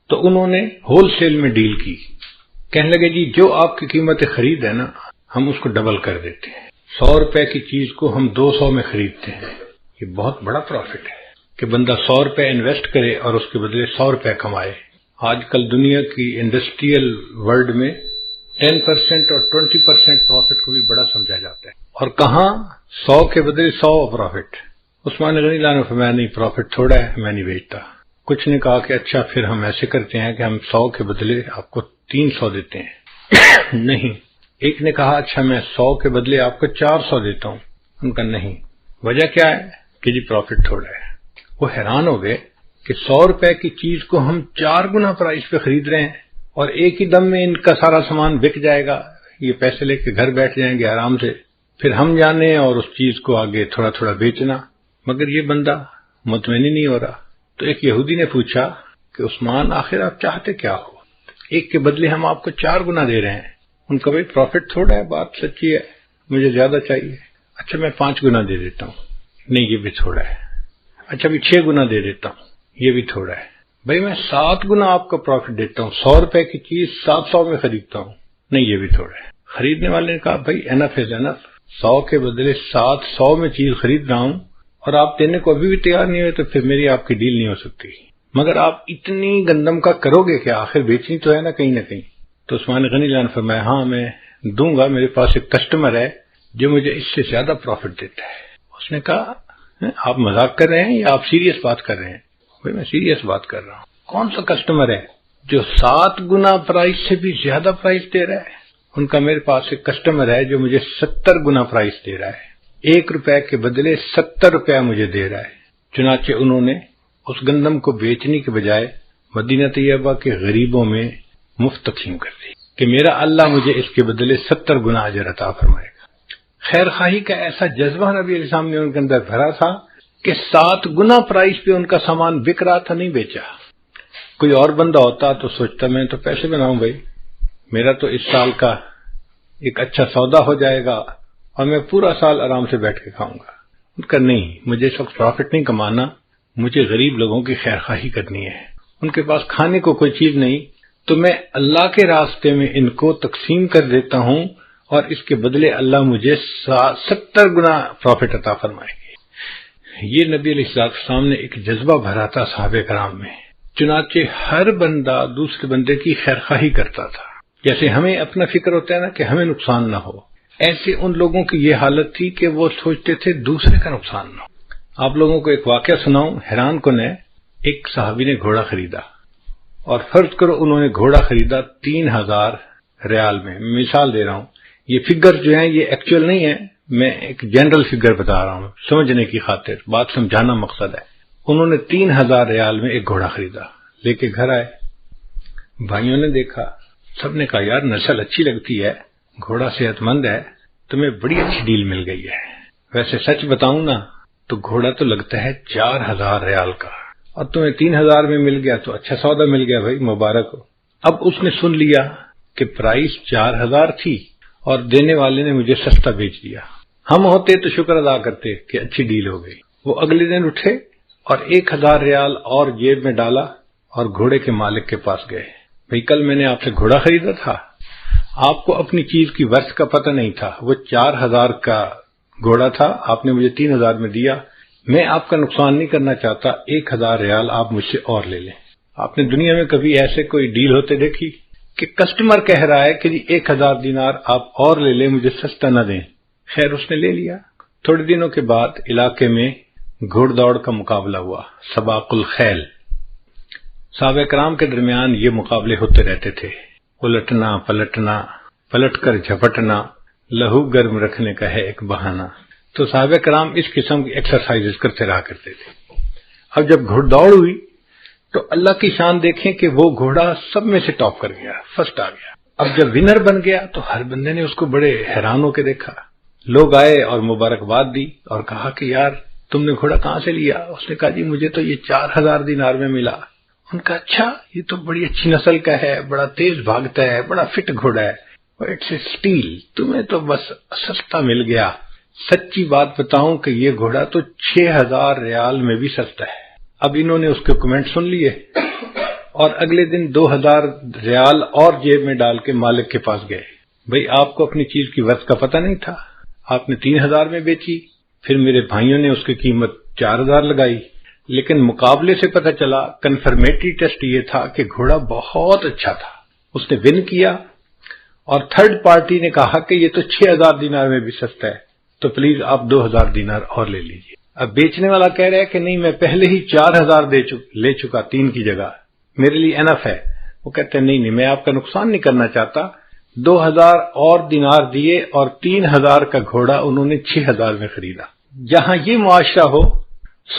تو انہوں نے ہول سیل میں ڈیل کی، کہنے لگے جی جو آپ کی قیمت خرید ہے نا ہم اس کو ڈبل کر دیتے ہیں، 100 روپے کی چیز کو ہم 200 میں خریدتے ہیں۔ یہ بہت بڑا پروفٹ ہے کہ بندہ 100 روپے انویسٹ کرے اور اس کے بدلے 100 روپے کمائے۔ آج کل دنیا کی انڈسٹریل ورلڈ میں 10% اور 20% پروفٹ کو بھی بڑا سمجھا جاتا ہے، اور کہاں 100 کے بدلے 100 پروفٹ۔ عثمان غنی اللہ نے فرمایا نہیں، پروفٹ تھوڑا ہے، میں نہیں بیچتا۔ کچھ نے کہا کہ اچھا پھر ہم ایسے کرتے ہیں کہ ہم 100 کے بدلے آپ کو 300 دیتے ہیں۔ نہیں۔ ایک نے کہا اچھا میں 100 کے بدلے آپ کو 400 دیتا ہوں۔ ان کا نہیں۔ وجہ کیا ہے کہ جی پروفٹ تھوڑا ہے۔ وہ حیران ہو گئے کہ 100 روپے کی چیز کو ہم 4 گنا پرائس پہ خرید رہے ہیں، اور ایک ہی دم میں ان کا سارا سامان بک جائے گا، یہ پیسے لے کے گھر بیٹھ جائیں گے آرام سے، پھر ہم جانے اور اس چیز کو آگے تھوڑا تھوڑا بیچنا۔ مگر یہ بندہ مطمئن ہی نہیں ہو رہا۔ تو ایک یہودی نے پوچھا کہ عثمان آخر آپ چاہتے کیا ہو؟ ایک کے بدلے ہم آپ کو 4 گنا دے رہے ہیں۔ ان کا بھائی پروفٹ تھوڑا ہے، بات سچی ہے، مجھے زیادہ چاہیے۔ اچھا میں 5 گنا دے دیتا ہوں۔ نہیں یہ بھی تھوڑا ہے۔ اچھا بھی 6 گنا دے دیتا ہوں، یہ بھی تھوڑا ہے۔ بھائی میں 7 گنا آپ کو پروفٹ دیتا ہوں، 100 روپے کی چیز 700 میں خریدتا ہوں۔ نہیں یہ بھی تھوڑا ہے۔ خریدنے والے نے کہا بھائی انف از انف، 100 کے بدلے 700 میں چیز خرید رہا ہوں اور آپ دینے کو ابھی بھی تیار نہیں ہوئے، تو پھر میری آپ کی ڈیل نہیں ہو سکتی۔ مگر آپ اتنی گندم کا کرو گے کہ آخر بیچنی تو ہے نا کہیں نہ کہیں۔ تو عثمان غنی نے فرمایا ہاں میں دوں گا، میرے پاس ایک کسٹمر ہے جو مجھے اس سے زیادہ پروفٹ دیتا ہے۔ اس نے کہا آپ مذاق کر رہے ہیں یا آپ سیریس بات کر رہے ہیں؟ بھائی میں سیریس بات کر رہا ہوں۔ کون سا کسٹمر ہے جو 7 گنا پرائس سے بھی زیادہ پرائس دے رہا ہے؟ ان کا میرے پاس ایک کسٹمر ہے جو مجھے 70 گنا پرائس دے رہا ہے، 1 روپے کے بدلے 70 روپے مجھے دے رہا ہے۔ چنانچہ انہوں نے اس گندم کو بیچنے کے بجائے مدینہ طیبہ کے غریبوں میں مفت تقسیم کر دی کہ میرا اللہ مجھے اس کے بدلے 70 گنا اجر عطا فرمائے گا۔ خیر خواہی کا ایسا جذبہ نبی علیہ السلام نے ان کے اندر بھرا تھا کہ 7 گنا پرائس پہ ان کا سامان بک رہا تھا، نہیں بیچا۔ کوئی اور بندہ ہوتا تو سوچتا میں تو پیسے بناؤں بھائی، میرا تو اس سال کا ایک اچھا سودا ہو جائے گا اور میں پورا سال آرام سے بیٹھ کے کھاؤں گا۔ ان کا نہیں، مجھے اس وقت پروفٹ نہیں کمانا، مجھے غریب لوگوں کی خیر خواہی کرنی ہے، ان کے پاس کھانے کو کوئی چیز نہیں، تو میں اللہ کے راستے میں ان کو تقسیم کر دیتا ہوں اور اس کے بدلے اللہ مجھے 70 گنا پروفٹ عطا فرمائے گی۔ یہ نبی علیہ السلام نے ایک جذبہ بھرا تھا صحابہ کرام میں۔ چنانچہ ہر بندہ دوسرے بندے کی خیر خواہی کرتا تھا، جیسے ہمیں اپنا فکر ہوتا ہے نا کہ ہمیں نقصان نہ ہو، ایسے ان لوگوں کی یہ حالت تھی کہ وہ سوچتے تھے دوسرے کا نقصان نہ ہو۔ آپ لوگوں کو ایک واقعہ سناؤں، حیران کن ہے۔ ایک صحابی نے گھوڑا خریدا، اور فرض کرو انہوں نے گھوڑا خریدا 3000 ریال میں، مثال دے رہا ہوں، یہ فگر جو ہیں یہ ایکچوئل نہیں ہے، میں ایک جنرل فگر بتا رہا ہوں سمجھنے کی خاطر، بات سمجھانا مقصد ہے۔ انہوں نے 3000 ریال میں ایک گھوڑا خریدا، لے کے گھر آئے، بھائیوں نے دیکھا، سب نے کہا یار نسل اچھی لگتی ہے، گھوڑا صحت مند ہے، تمہیں بڑی اچھی ڈیل مل گئی ہے۔ ویسے سچ بتاؤں نا تو گھوڑا تو لگتا ہے 4000 ریال کا، اور تمہیں 3000 میں مل گیا تو اچھا سودا مل گیا بھائی، مبارک ہو۔ اب اس نے سن لیا کہ پرائس 4000 تھی اور دینے والے نے مجھے سستا بیچ دیا، ہم ہوتے تو شکر ادا کرتے کہ اچھی ڈیل ہو گئی۔ وہ اگلے دن اٹھے اور 1000 ریال اور جیب میں ڈالا اور گھوڑے کے مالک کے پاس گئے، بھئی کل میں نے آپ سے گھوڑا خریدا تھا، آپ کو اپنی چیز کی ورث کا پتہ نہیں تھا، وہ 4000 کا گھوڑا تھا، آپ نے مجھے 3000 میں دیا، میں آپ کا نقصان نہیں کرنا چاہتا، 1000 ریال آپ مجھ سے اور لے لیں۔ آپ نے دنیا میں کبھی ایسے کوئی ڈیل ہوتے دیکھی کہ کسٹمر کہہ رہا ہے کہ جی 1000 دینار آپ اور لے لیں، مجھے سستا نہ دیں؟ خیر اس نے لے لیا۔ تھوڑے دنوں کے بعد علاقے میں گھوڑ دوڑ کا مقابلہ ہوا، سباق الخیل۔ صحابہ کرام کے درمیان یہ مقابلے ہوتے رہتے تھے، الٹنا پلٹنا، پلٹ کر جھپٹنا، لہو گرم رکھنے کا ہے ایک بہانہ۔ تو صحابہ کرام اس قسم کی ایکسرسائزز کرتے رہا کرتے تھے۔ اب جب گھوڑ دوڑ ہوئی تو اللہ کی شان دیکھیں کہ وہ گھوڑا سب میں سے ٹاپ کر گیا، فرسٹ آ گیا۔ اب جب ونر بن گیا تو ہر بندے نے اس کو بڑے حیران ہو کے دیکھا، لوگ آئے اور مبارکباد دی اور کہا کہ یار تم نے گھوڑا کہاں سے لیا؟ اس نے کہا جی مجھے تو یہ 4000 دینار میں ملا۔ ان کا اچھا یہ تو بڑی اچھی نسل کا ہے، بڑا تیز بھاگتا ہے، بڑا فٹ گھوڑا ہے، اٹس اے اسٹیل، تمہیں تو بس سستا مل گیا۔ سچی بات بتاؤں کہ یہ گھوڑا تو 6000 ریال میں بھی سستا ہے۔ اب انہوں نے اس کے کمنٹ سن لیے اور اگلے دن 2000 ریال اور جیب میں ڈال کے مالک کے پاس گئے. بھئی آپ کو اپنی چیز کی ورث کا پتہ نہیں تھا، آپ نے 3000 میں بیچی، پھر میرے بھائیوں نے اس کی قیمت 4000 لگائی، لیکن مقابلے سے پتہ چلا، کنفرمیٹری ٹیسٹ یہ تھا کہ گھوڑا بہت اچھا تھا، اس نے ون کیا، اور تھرڈ پارٹی نے کہا کہ یہ تو 6000 دینار میں بھی سستا ہے، تو پلیز آپ 2000 دینار اور لے لیجئے. اب بیچنے والا کہہ رہا ہے کہ نہیں، میں پہلے ہی 4000 لے چکا 3 کی جگہ، میرے لیے انف ہے. وہ کہتے ہیں نہیں میں آپ کا نقصان نہیں کرنا چاہتا. 2000 اور دینار دیے اور 3000 کا گھوڑا انہوں نے 6000 میں خریدا. جہاں یہ معاشرہ ہو،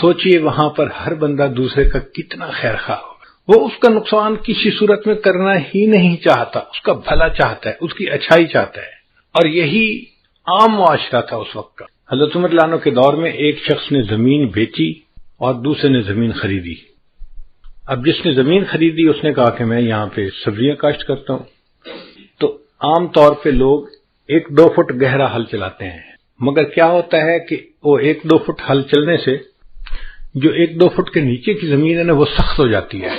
سوچئے وہاں پر ہر بندہ دوسرے کا کتنا خیر خواہ ہوگا. وہ اس کا نقصان کسی صورت میں کرنا ہی نہیں چاہتا، اس کا بھلا چاہتا ہے، اس کی اچھائی چاہتا ہے. اور یہی عام معاشرہ تھا اس وقت کا. حضرت عمر رضی اللہ عنہ کے دور میں ایک شخص نے زمین بیچی اور دوسرے نے زمین خریدی. اب جس نے زمین خریدی اس نے کہا کہ میں یہاں پہ سبزیاں کاشت کرتا ہوں. تو عام طور پہ لوگ 1-2 فٹ گہرا ہل چلاتے ہیں، مگر کیا ہوتا ہے کہ وہ 1-2 فٹ ہل چلنے سے جو 1-2 فٹ کے نیچے کی زمین ہے نا وہ سخت ہو جاتی ہے،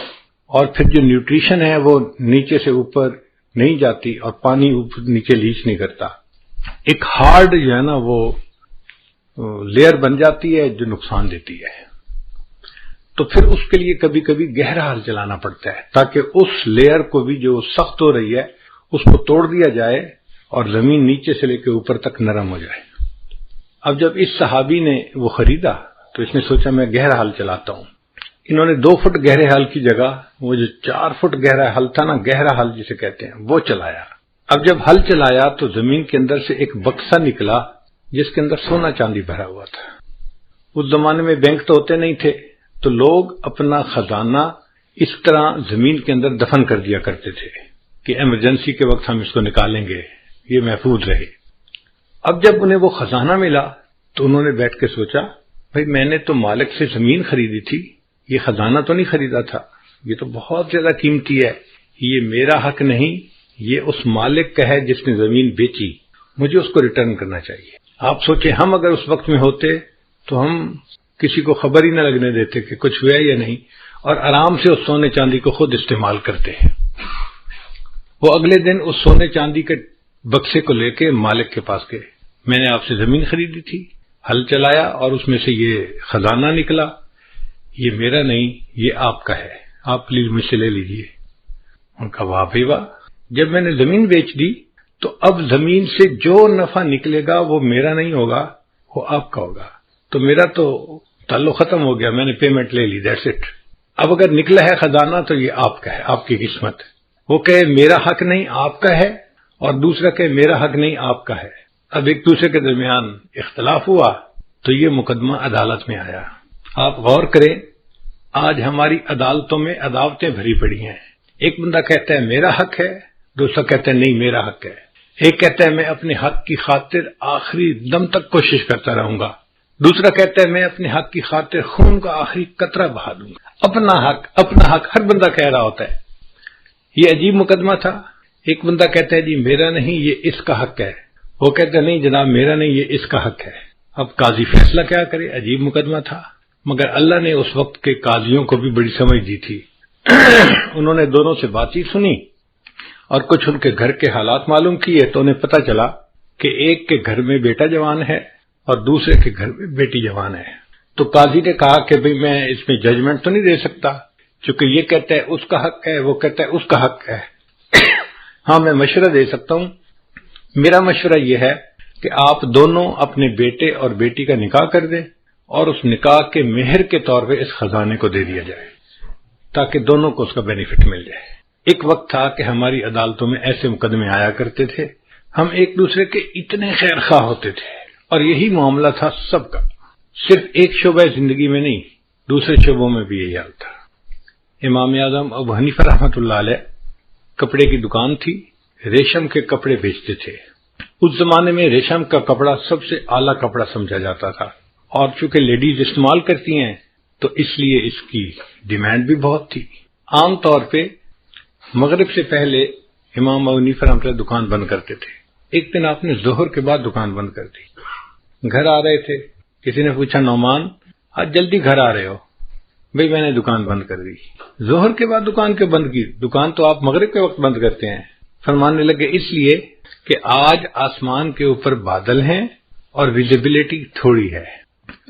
اور پھر جو نیوٹریشن ہے وہ نیچے سے اوپر نہیں جاتی اور پانی اوپر نیچے لیچ نہیں کرتا. ایک ہارڈ جو ہے نا وہ لیئر بن جاتی ہے جو نقصان دیتی ہے. تو پھر اس کے لیے کبھی کبھی گہرا ہل چلانا پڑتا ہے تاکہ اس لیئر کو بھی جو سخت ہو رہی ہے اس کو توڑ دیا جائے اور زمین نیچے سے لے کے اوپر تک نرم ہو جائے. اب جب اس صحابی نے وہ خریدا تو اس نے سوچا میں گہرا ہل چلاتا ہوں. انہوں نے 2 فٹ گہرے ہل کی جگہ وہ جو 4 فٹ گہرا ہل تھا نا، گہرا ہل جسے کہتے ہیں، وہ چلایا. اب جب ہل چلایا تو زمین کے اندر سے ایک بکسا نکلا جس کے اندر سونا چاندی بھرا ہوا تھا. اس زمانے میں بینک تو ہوتے نہیں تھے، تو لوگ اپنا خزانہ اس طرح زمین کے اندر دفن کر دیا کرتے تھے کہ ایمرجنسی کے وقت ہم اس کو نکالیں گے، یہ محفوظ رہے. اب جب انہیں وہ خزانہ ملا تو انہوں نے بیٹھ کے سوچا بھئی میں نے تو مالک سے زمین خریدی تھی، یہ خزانہ تو نہیں خریدا تھا، یہ تو بہت زیادہ قیمتی ہے، یہ میرا حق نہیں، یہ اس مالک کا ہے جس نے زمین بیچی، مجھے اس کو ریٹرن کرنا چاہیے. آپ سوچیں ہم اگر اس وقت میں ہوتے تو ہم کسی کو خبر ہی نہ لگنے دیتے کہ کچھ ہوا یا نہیں، اور آرام سے اس سونے چاندی کو خود استعمال کرتے ہیں. وہ اگلے دن اس سونے چاندی کے بکسے کو لے کے مالک کے پاس گئے. میں نے آپ سے زمین خریدی تھی، ہل چلایا اور اس میں سے یہ خزانہ نکلا، یہ میرا نہیں، یہ آپ کا ہے، آپ پلیز مجھ سے لے لیجئے. ان کا واہ بھائی واہ، جب میں نے زمین بیچ دی تو اب زمین سے جو نفع نکلے گا وہ میرا نہیں ہوگا، وہ آپ کا ہوگا. تو میرا تو تعلق ختم ہو گیا، میں نے پیمنٹ لے لی، دیٹس اٹ. اب اگر نکلا ہے خزانہ تو یہ آپ کا ہے، آپ کی قسمت. وہ کہے میرا حق نہیں آپ کا ہے، اور دوسرا کہے میرا حق نہیں آپ کا ہے. اب ایک دوسرے کے درمیان اختلاف ہوا تو یہ مقدمہ عدالت میں آیا. آپ غور کریں، آج ہماری عدالتوں میں عداوتیں بھری پڑی ہیں. ایک بندہ کہتا ہے میرا حق ہے، دوسرا کہتا ہے نہیں میرا حق ہے. ایک کہتا ہے میں اپنے حق کی خاطر آخری دم تک کوشش کرتا رہوں گا، دوسرا کہتا ہے میں اپنے حق کی خاطر خون کا آخری قطرہ بہا دوں گا. اپنا حق ہر بندہ کہہ رہا ہوتا ہے. یہ عجیب مقدمہ تھا. ایک بندہ کہتا ہے جی میرا نہیں، یہ اس کا حق ہے. وہ کہتا ہے نہیں جناب میرا نہیں، یہ اس کا حق ہے. اب قاضی فیصلہ کیا کرے؟ عجیب مقدمہ تھا. مگر اللہ نے اس وقت کے قاضیوں کو بھی بڑی سمجھ دی تھی. انہوں نے دونوں سے بات چیت سنی اور کچھ ان کے گھر کے حالات معلوم کیے تو انہیں پتہ چلا کہ ایک کے گھر میں بیٹا جوان ہے اور دوسرے کے گھر میں بیٹی جوان ہے. تو قاضی نے کہا کہ بھئی میں اس میں ججمنٹ تو نہیں دے سکتا، چونکہ یہ کہتا ہے اس کا حق ہے، وہ کہتا ہے اس کا حق ہے. ہاں میں مشورہ دے سکتا ہوں. میرا مشورہ یہ ہے کہ آپ دونوں اپنے بیٹے اور بیٹی کا نکاح کر دیں اور اس نکاح کے مہر کے طور پہ اس خزانے کو دے دیا جائے تاکہ دونوں کو اس کا بینیفٹ مل جائے. ایک وقت تھا کہ ہماری عدالتوں میں ایسے مقدمے آیا کرتے تھے، ہم ایک دوسرے کے اتنے خیر خواہ ہوتے تھے، اور یہی معاملہ تھا سب کا. صرف ایک شعبہ زندگی میں نہیں، دوسرے شعبوں میں بھی یہی حال تھا. امام اعظم ابو حنیفہ رحمۃ اللہ علیہ کپڑے کی دکان تھی، ریشم کے کپڑے بیچتے تھے. اس زمانے میں ریشم کا کپڑا سب سے اعلیٰ کپڑا سمجھا جاتا تھا، اور چونکہ لیڈیز استعمال کرتی ہیں تو اس لیے اس کی ڈیمانڈ بھی بہت تھی. عام طور پہ مغرب سے پہلے امام ابو حنیفہ رحمۃ اللہ دکان بند کرتے تھے. ایک دن آپ نے ظہر کے بعد دکان بند کر دی. گھر آ رہے تھے، کسی نے پوچھا نعمان آج جلدی گھر آ رہے ہو؟ بھئی میں نے دکان بند کر دی. ظہر کے بعد دکان کیوں بند کی؟ دکان تو آپ مغرب کے وقت بند کرتے ہیں. فرمانے لگے اس لیے کہ آج آسمان کے اوپر بادل ہیں اور ویزیبلٹی تھوڑی ہے،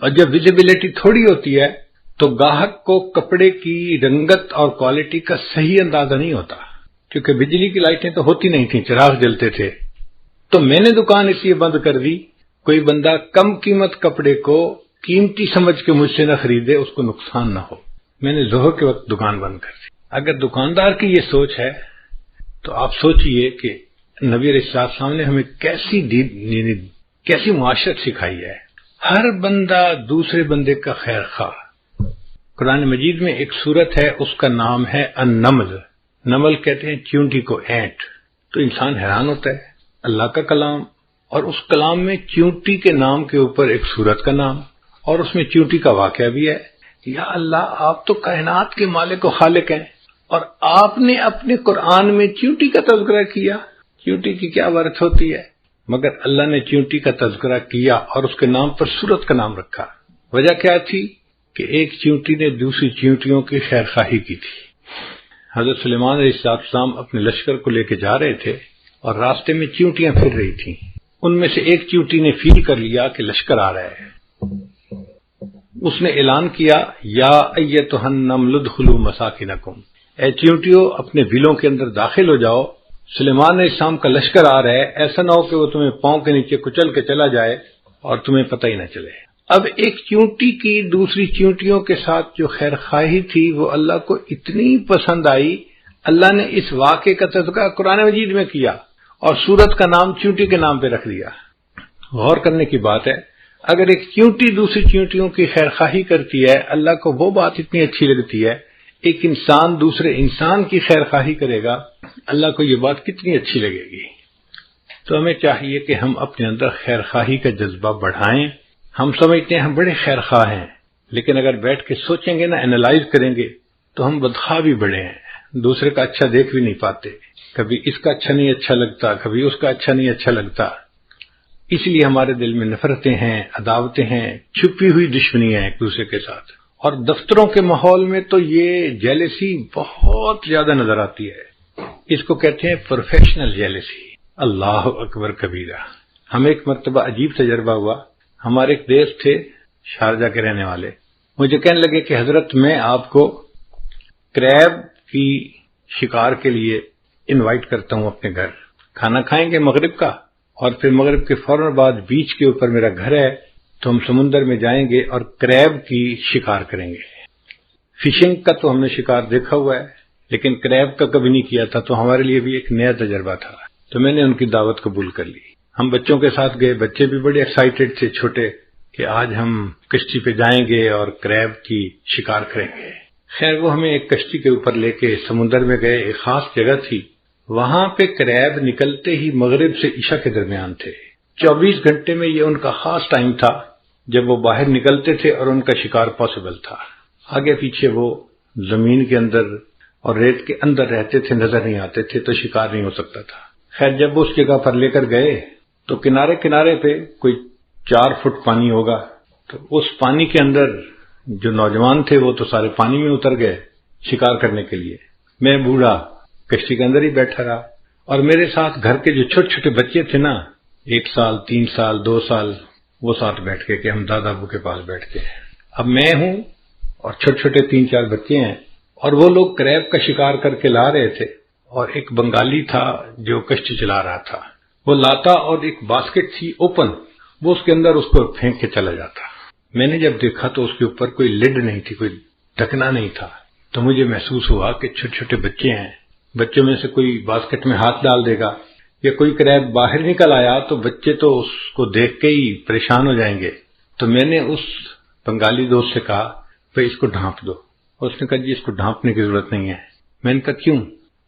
اور جب ویزیبلٹی تھوڑی ہوتی ہے تو گاہک کو کپڑے کی رنگت اور کوالٹی کا صحیح اندازہ نہیں ہوتا، کیونکہ بجلی کی لائٹیں تو ہوتی نہیں تھیں، چراغ جلتے تھے. تو میں نے دکان اس لیے بند کر دی کوئی بندہ کم قیمت کپڑے کو قیمتی سمجھ کے مجھ سے نہ خریدے، اس کو نقصان نہ ہو. میں نے ظہر کے وقت دکان بند کر دی. اگر دکاندار کی یہ سوچ ہے تو آپ سوچئے کہ نبی علیہ السلام نے ہمیں کیسی معاشرت سکھائی ہے. ہر بندہ دوسرے بندے کا خیر خواہ. قرآن مجید میں ایک سورت ہے، اس کا نام ہے النمل. نمل کہتے ہیں چیونٹی کو، اینٹ. تو انسان حیران ہوتا ہے اللہ کا کلام، اور اس کلام میں چیونٹی کے نام کے اوپر ایک سورت کا نام، اور اس میں چیونٹی کا واقعہ بھی ہے. یا اللہ، آپ تو کائنات کے مالک و خالق ہیں، اور آپ نے اپنے قرآن میں چیونٹی کا تذکرہ کیا. چیونٹی کی کیا ورت ہوتی ہے؟ مگر اللہ نے چیونٹی کا تذکرہ کیا اور اس کے نام پر سورت کا نام رکھا. وجہ کیا تھی؟ کہ ایک چیونٹی نے دوسری چیونٹیوں کی خیر خواہی کی تھی. حضرت سلیمان علیہ السلام اپنے لشکر کو لے کے جا رہے تھے اور راستے میں چیونٹیاں پھر رہی تھیں. ان میں سے ایک چیونٹی نے فیل کر لیا کہ لشکر آ رہا ہے. اس نے اعلان کیا، یا ایتھا النمل ادخلوا مساکنکم، اے چیونٹیوں اپنے بلوں کے اندر داخل ہو جاؤ، سلیمان علیہ السلام کا لشکر آ رہا ہے. ایسا نہ ہو کہ وہ تمہیں پاؤں کے نیچے کچل کے چلا جائے اور تمہیں پتہ ہی نہ چلے. اب ایک چیونٹی کی دوسری چیونٹیوں کے ساتھ جو خیر خواہی تھی وہ اللہ کو اتنی پسند آئی، اللہ نے اس واقعے کا تذکرہ قرآن مجید میں کیا اور سورت کا نام چیونٹی کے نام پہ رکھ دیا. غور کرنے کی بات ہے، اگر ایک چیونٹی دوسری چیونٹیوں کی خیر خواہی کرتی ہے، اللہ کو وہ بات اتنی اچھی لگتی ہے. ایک انسان دوسرے انسان کی خیر خواہی کرے گا، اللہ کو یہ بات کتنی اچھی لگے گی. تو ہمیں چاہیے کہ ہم اپنے اندر خیر خواہی کا جذبہ بڑھائیں. ہم سمجھتے ہیں ہم بڑے خیر خواہ ہیں، لیکن اگر بیٹھ کے سوچیں گے نا، اینالائز کریں گے تو ہم بدخواہ بھی بڑے ہیں. دوسرے کا اچھا دیکھ بھی نہیں پاتے، کبھی اس کا اچھا نہیں اچھا لگتا، کبھی اس کا اچھا نہیں اچھا لگتا. اس لیے ہمارے دل میں نفرتیں ہیں، عداوتیں ہیں، چھپی ہوئی دشمنیاں ہیں ایک دوسرے کے ساتھ. اور دفتروں کے ماحول میں تو یہ جیلسی بہت زیادہ نظر آتی ہے. اس کو کہتے ہیں پروفیشنل جیلسی. اللہ اکبر کبیرہ. ہمیں ایک مرتبہ عجیب تجربہ ہوا. ہمارے ایک دوست تھے شارجہ کے رہنے والے، مجھے کہنے لگے کہ حضرت میں آپ کو کریب کی شکار کے لیے انوائٹ کرتا ہوں اپنے گھر. کھانا کھائیں گے مغرب کا، اور پھر مغرب کے فوراً بعد بیچ کے اوپر میرا گھر ہے، تو ہم سمندر میں جائیں گے اور کریب کی شکار کریں گے. فشنگ کا تو ہم نے شکار دیکھا ہوا ہے، لیکن کریب کا کبھی نہیں کیا تھا، تو ہمارے لیے بھی ایک نیا تجربہ تھا. تو میں نے ان کی دعوت قبول کر لی. ہم بچوں کے ساتھ گئے. بچے بھی بڑے ایکسائٹڈ تھے چھوٹے کہ آج ہم کشتی پہ جائیں گے اور کریب کی شکار کریں گے. خیر وہ ہمیں ایک کشتی کے اوپر لے کے سمندر میں گئے. ایک خاص جگہ تھی، وہاں پہ کریب نکلتے ہی مغرب سے عشاء کے درمیان تھے. 24 گھنٹے میں یہ ان کا خاص ٹائم تھا جب وہ باہر نکلتے تھے اور ان کا شکار پاسبل تھا. آگے پیچھے وہ زمین کے اندر اور ریت کے اندر رہتے تھے، نظر نہیں آتے تھے، تو شکار نہیں ہو سکتا تھا. خیر جب وہ اس جگہ پر لے کر گئے تو کنارے کنارے پہ کوئی 4 فٹ پانی ہوگا. تو اس پانی کے اندر جو نوجوان تھے وہ تو سارے پانی میں اتر گئے شکار کرنے کے لیے. میں بوڑھا کشتی کے اندر ہی بیٹھا رہا، اور میرے ساتھ گھر کے جو چھوٹے چھوٹے بچے تھے نا، 1 سال 3 سال 2 سال، وہ ساتھ بیٹھ کے کہ ہم دادا ابو کے پاس بیٹھ کے. اب میں ہوں اور چھوٹے چھوٹے 3-4 بچے ہیں، اور وہ لوگ کریب کا شکار کر کے لا رہے تھے، اور ایک بنگالی تھا جو کشتی چلا رہا تھا. وہ لاتا اور ایک باسکٹ تھی اوپن، وہ اس کے اندر اس کو پھینک کے چلا جاتا. میں نے جب دیکھا تو اس کے اوپر کوئی لڈ نہیں تھی، کوئی ڈھکنا نہیں تھا. تو مجھے محسوس ہوا کہ چھوٹے چھوٹے بچے ہیں، بچوں میں سے کوئی باسکٹ میں ہاتھ ڈال دے گا یا کوئی کریب باہر نکل آیا تو بچے تو اس کو دیکھ کے ہی پریشان ہو جائیں گے. تو میں نے اس بنگالی دوست سے کہا بھئی اس کو ڈھانپ دو. اس نے کہا جی اس کو ڈھانپنے کی ضرورت نہیں ہے. میں نے کہا کیوں؟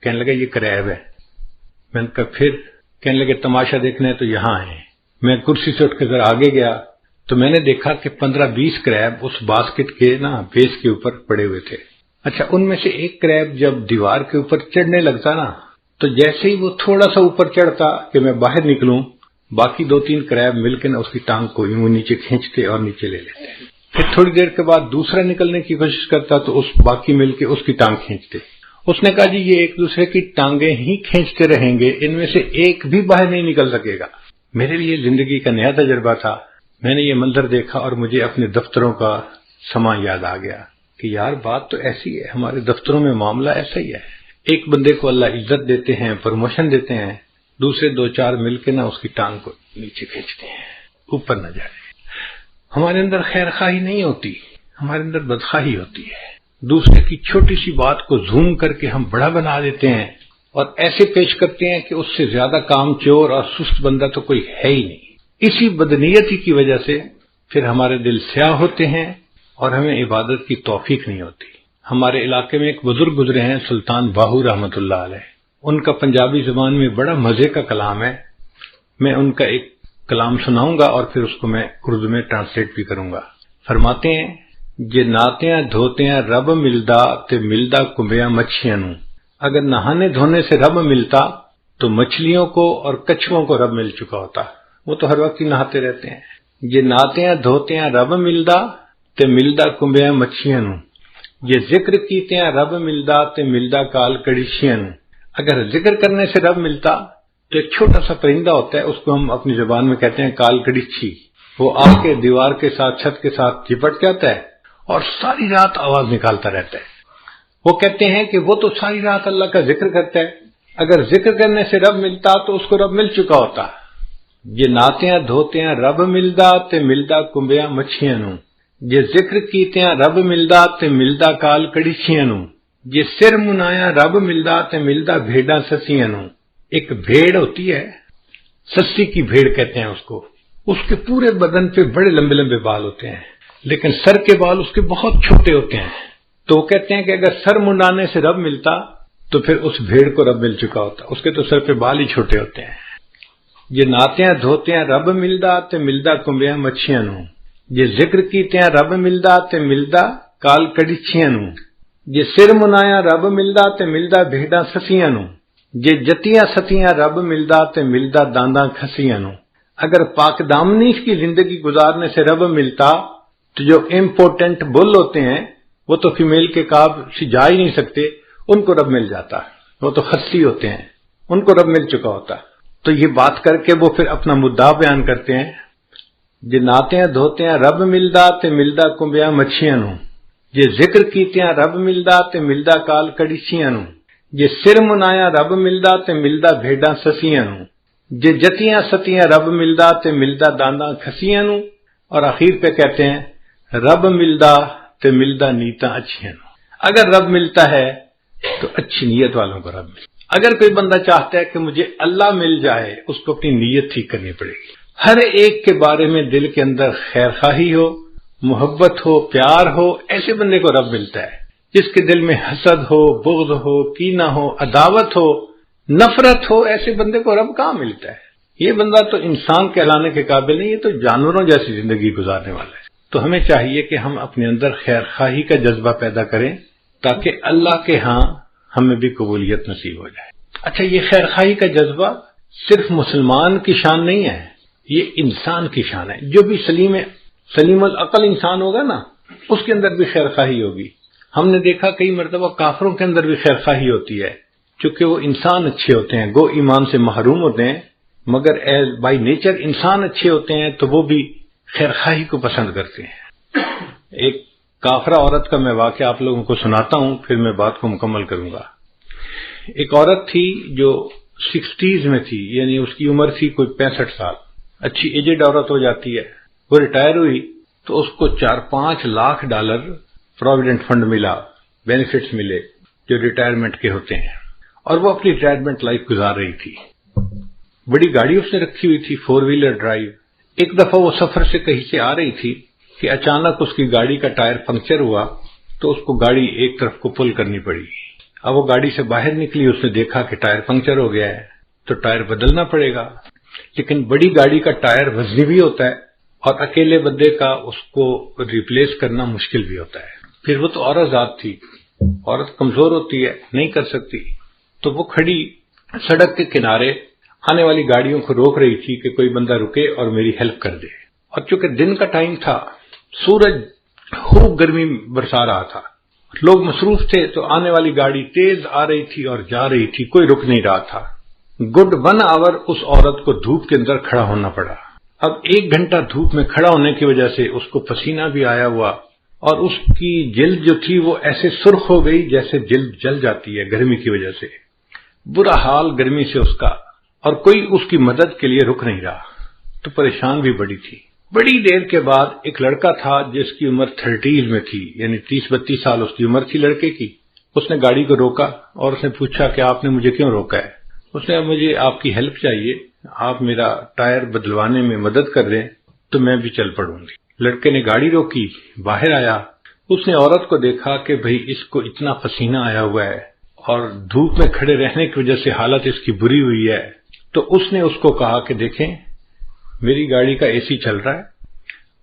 کہنے لگا یہ کریب ہے. میں نے کہا پھر؟ کہنے لگے تماشا دیکھنا ہے تو یہاں آئے. میں کرسی سے اٹھ کے ذرا آگے گیا تو میں نے دیکھا کہ 15-20 کریب اس باسکٹ کے نا بیس کے اوپر پڑے ہوئے تھے. اچھا ان میں سے ایک کریب جب دیوار کے اوپر چڑھنے لگتا نا، تو جیسے ہی وہ تھوڑا سا اوپر چڑھتا کہ میں باہر نکلوں، باقی 2-3 کریب مل کے نا اس کی ٹانگ کو یوں نیچے کھینچتے اور نیچے لے لیتے. پھر تھوڑی دیر کے بعد دوسرا نکلنے کی کوشش کرتا تو اس باقی مل کے اس کی ٹانگ کھینچتے. اس نے کہا جی یہ ایک دوسرے کی ٹانگیں ہی کھینچتے رہیں گے، ان میں سے ایک بھی باہر نہیں نکل سکے گا. میرے لیے زندگی کا نیا تجربہ تھا. میں نے یہ منظر دیکھا اور مجھے اپنے دفتروں کا سما یاد آ گیا کہ یار بات تو ایسی ہے، ہمارے دفتروں میں معاملہ ایسا ہی ہے. ایک بندے کو اللہ عزت دیتے ہیں، پروموشن دیتے ہیں، دوسرے دو چار مل کے اس کی ٹانگ کو نیچے کھینچتے ہیں، اوپر نہ جائے. ہمارے اندر خیر خواہی نہیں ہوتی، ہمارے اندر بدخواہی ہوتی ہے. دوسرے کی چھوٹی سی بات کو زوم کر کے ہم بڑا بنا دیتے ہیں اور ایسے پیش کرتے ہیں کہ اس سے زیادہ کام چور اور سست بندہ تو کوئی ہے ہی نہیں. اسی بدنیتی کی وجہ سے پھر ہمارے دل سیاہ ہوتے ہیں اور ہمیں عبادت کی توفیق نہیں ہوتی. ہمارے علاقے میں ایک بزرگ گزرے ہیں سلطان باہو رحمۃ اللہ علیہ. ان کا پنجابی زبان میں بڑا مزے کا کلام ہے. میں ان کا ایک کلام سناؤں گا اور پھر اس کو میں اردو میں ٹرانسلیٹ بھی کروں گا. فرماتے ہیں جے ناتیاں دھوتیاں رب ملدا تے ملدا کنبیاں مچھیاں نوں. اگر نہانے دھونے سے رب ملتا تو مچھلیوں کو اور کچھووں کو رب مل چکا ہوتا، وہ تو ہر وقت ہی نہاتے رہتے ہیں. جے ناتیاں دھوتیاں رب ملدا تے ملدا کنبیاں مچھیاں نوں. یہ ذکر کیتیاں رب ملدا تے ملدا کال کڑیشیاں نوں. اگر ذکر کرنے سے رب ملتا تو ایک چھوٹا سا پرندہ ہوتا ہے، اس کو ہم اپنی زبان میں کہتے ہیں کال کڑیچھی. وہ آ کے دیوار کے ساتھ چھت کے ساتھ چپٹ جاتا ہے اور ساری رات آواز نکالتا رہتا ہے. وہ کہتے ہیں کہ وہ تو ساری رات اللہ کا ذکر کرتا ہے، اگر ذکر کرنے سے رب ملتا تو اس کو رب مل چکا ہوتا. یہ ناتیاں دھوتیاں رب ملدا تے ملدا کنبیاں مچھیاں نوں. یہ ذکر کیتیاں رب ملدا تے ملدا کال کڑیچیاں نوں. یہ سر منایا رب ملدا تے ملدا بھیڑاں سسیاں نوں. ایک بھیڑ ہوتی ہے، سسی کی بھیڑ کہتے ہیں اس کو. اس کے پورے بدن پہ بڑے لمبے لمبے بال ہوتے ہیں لیکن سر کے بال اس کے بہت چھوٹے ہوتے ہیں. تو وہ کہتے ہیں کہ اگر سر منڈانے سے رب ملتا تو پھر اس بھیڑ کو رب مل چکا ہوتا، اس کے تو سر پہ بال ہی چھوٹے ہوتے ہیں. یہ ناتیاں دھوتیاں رب ملدا تے ملدا کنبیاں مچھیاں نوں. یہ ذکر کیتیاں رب ملدا تے ملدا کال کڑیچیاں نوں. یہ سر منایا رب ملدا تے ملدا بھیڑاں سسیاں نوں. یہ جتیاں ستیاں رب ملدا تے ملدا دانداں کھسیاں نوں. اگر پاک دامنی کی زندگی گزارنے سے رب ملتا تو جو امپورٹنٹ بل ہوتے ہیں وہ تو فیمیل کے قاب سے جا ہی نہیں سکتے، ان کو رب مل جاتا. وہ تو خصی ہوتے ہیں، ان کو رب مل چکا ہوتا. تو یہ بات کر کے وہ پھر اپنا مدعا بیان کرتے ہیں. یہ ناتیاں دھوتیاں رب ملدا تے ملدا کنبیاں مچھیاں نوں. یہ ذکر کیتیاں رب ملدا تے ملدا کال کڑیچیاں نوں. یہ سر منایا رب ملدا تے ملدا بھیڑاں سسیاں نوں. یہ جتیاں ستیاں رب ملدا تے ملدا دانداں کھسیاں نوں. اور آخر پہ کہتے ہیں رب ملدا تے ملدا نیتاں اچھیاں نوں. اگر رب ملتا ہے تو اچھی نیت والوں کو رب ملتا. اگر کوئی بندہ چاہتا ہے کہ مجھے اللہ مل جائے، اس کو اپنی نیت ٹھیک کرنی پڑے گی. ہر ایک کے بارے میں دل کے اندر خیر خواہی ہو، محبت ہو، پیار ہو، ایسے بندے کو رب ملتا ہے. جس کے دل میں حسد ہو، بغض ہو، کینہ ہو، عداوت ہو، نفرت ہو، ایسے بندے کو رب کہاں ملتا ہے؟ یہ بندہ تو انسان کہلانے کے قابل نہیں، یہ تو جانوروں جیسی زندگی گزارنے والا ہے. تو ہمیں چاہیے کہ ہم اپنے اندر خیر خواہی کا جذبہ پیدا کریں تاکہ اللہ کے ہاں ہمیں بھی قبولیت نصیب ہو جائے. اچھا، یہ خیر خواہی کا جذبہ صرف مسلمان کی شان نہیں ہے، یہ انسان کی شان ہے. جو بھی سلیم العقل انسان ہوگا نا، اس کے اندر بھی خیر خواہی ہوگی. ہم نے دیکھا کئی مرتبہ کافروں کے اندر بھی خیر خواہی ہوتی ہے، چونکہ وہ انسان اچھے ہوتے ہیں، گو ایمان سے محروم ہوتے ہیں، مگر بائی نیچر انسان اچھے ہوتے ہیں تو وہ بھی خیر خواہی کو پسند کرتے ہیں. ایک کافرہ عورت کا میں واقعہ آپ لوگوں کو سناتا ہوں، پھر میں بات کو مکمل کروں گا. ایک عورت تھی جو 60s میں تھی، یعنی اس کی عمر تھی کوئی 65 سال. اچھی ایجڈ عورت ہو جاتی ہے. وہ ریٹائر ہوئی تو اس کو $4-5 لاکھ پروویڈنٹ فنڈ ملا، بینیفٹس ملے جو ریٹائرمنٹ کے ہوتے ہیں، اور وہ اپنی ریٹائرمنٹ لائف گزار رہی تھی. بڑی گاڑی اس نے رکھی ہوئی تھی، 4 ویلر ڈرائیو. ایک دفعہ وہ سفر سے کہیں سے آ رہی تھی کہ اچانک اس کی گاڑی کا ٹائر پنکچر ہوا تو اس کو گاڑی ایک طرف کو پل کرنی پڑی. اب وہ گاڑی سے باہر نکلی، اس نے دیکھا کہ ٹائر پنکچر ہو گیا ہے تو ٹائر بدلنا پڑے گا. لیکن بڑی گاڑی کا ٹائر وزنی بھی ہوتا ہے اور اکیلے بندے کا اس کو ریپلیس کرنا مشکل بھی ہوتا ہے. پھر وہ تو عورت ذات تھی، عورت کمزور ہوتی ہے، نہیں کر سکتی. تو وہ کھڑی سڑک کے کنارے آنے والی گاڑیوں کو روک رہی تھی کہ کوئی بندہ رکے اور میری ہیلپ کر دے. اور چونکہ دن کا ٹائم تھا، سورج خوب گرمی برسا رہا تھا، لوگ مصروف تھے، تو آنے والی گاڑی تیز آ رہی تھی اور جا رہی تھی، کوئی رک نہیں رہا تھا۔ گڈ 1 آور اس عورت کو دھوپ کے اندر کھڑا ہونا پڑا۔ اب 1 گھنٹہ دھوپ میں کھڑا ہونے کی وجہ سے اس کو پسینہ بھی آیا ہوا، اور اس کی جلد جو تھی وہ ایسے سرخ ہو گئی جیسے جلد جل جاتی ہے گرمی کی وجہ سے۔ برا حال گرمی سے اس کا، اور کوئی اس کی مدد کے لیے رک نہیں رہا، تو پریشان بھی بڑی تھی۔ بڑی دیر کے بعد ایک لڑکا تھا جس کی عمر 30s میں تھی، یعنی 30-32 سال اس کی عمر تھی لڑکے کی۔ اس نے گاڑی کو روکا اور اس نے پوچھا کہ آپ نے مجھے کیوں روکا ہے؟ اس نے، مجھے آپ کی ہیلپ چاہیے، آپ میرا ٹائر بدلوانے میں مدد کر دیں تو میں بھی چل پڑوں گی۔ لڑکے نے گاڑی روکی، باہر آیا، اس نے عورت کو دیکھا کہ بھئی اس کو اتنا پسینہ آیا ہوا ہے اور دھوپ میں کھڑے رہنے کی وجہ سے حالت اس کی بری ہوئی ہے، تو اس نے اس کو کہا کہ دیکھیں میری گاڑی کا اے سی چل رہا ہے،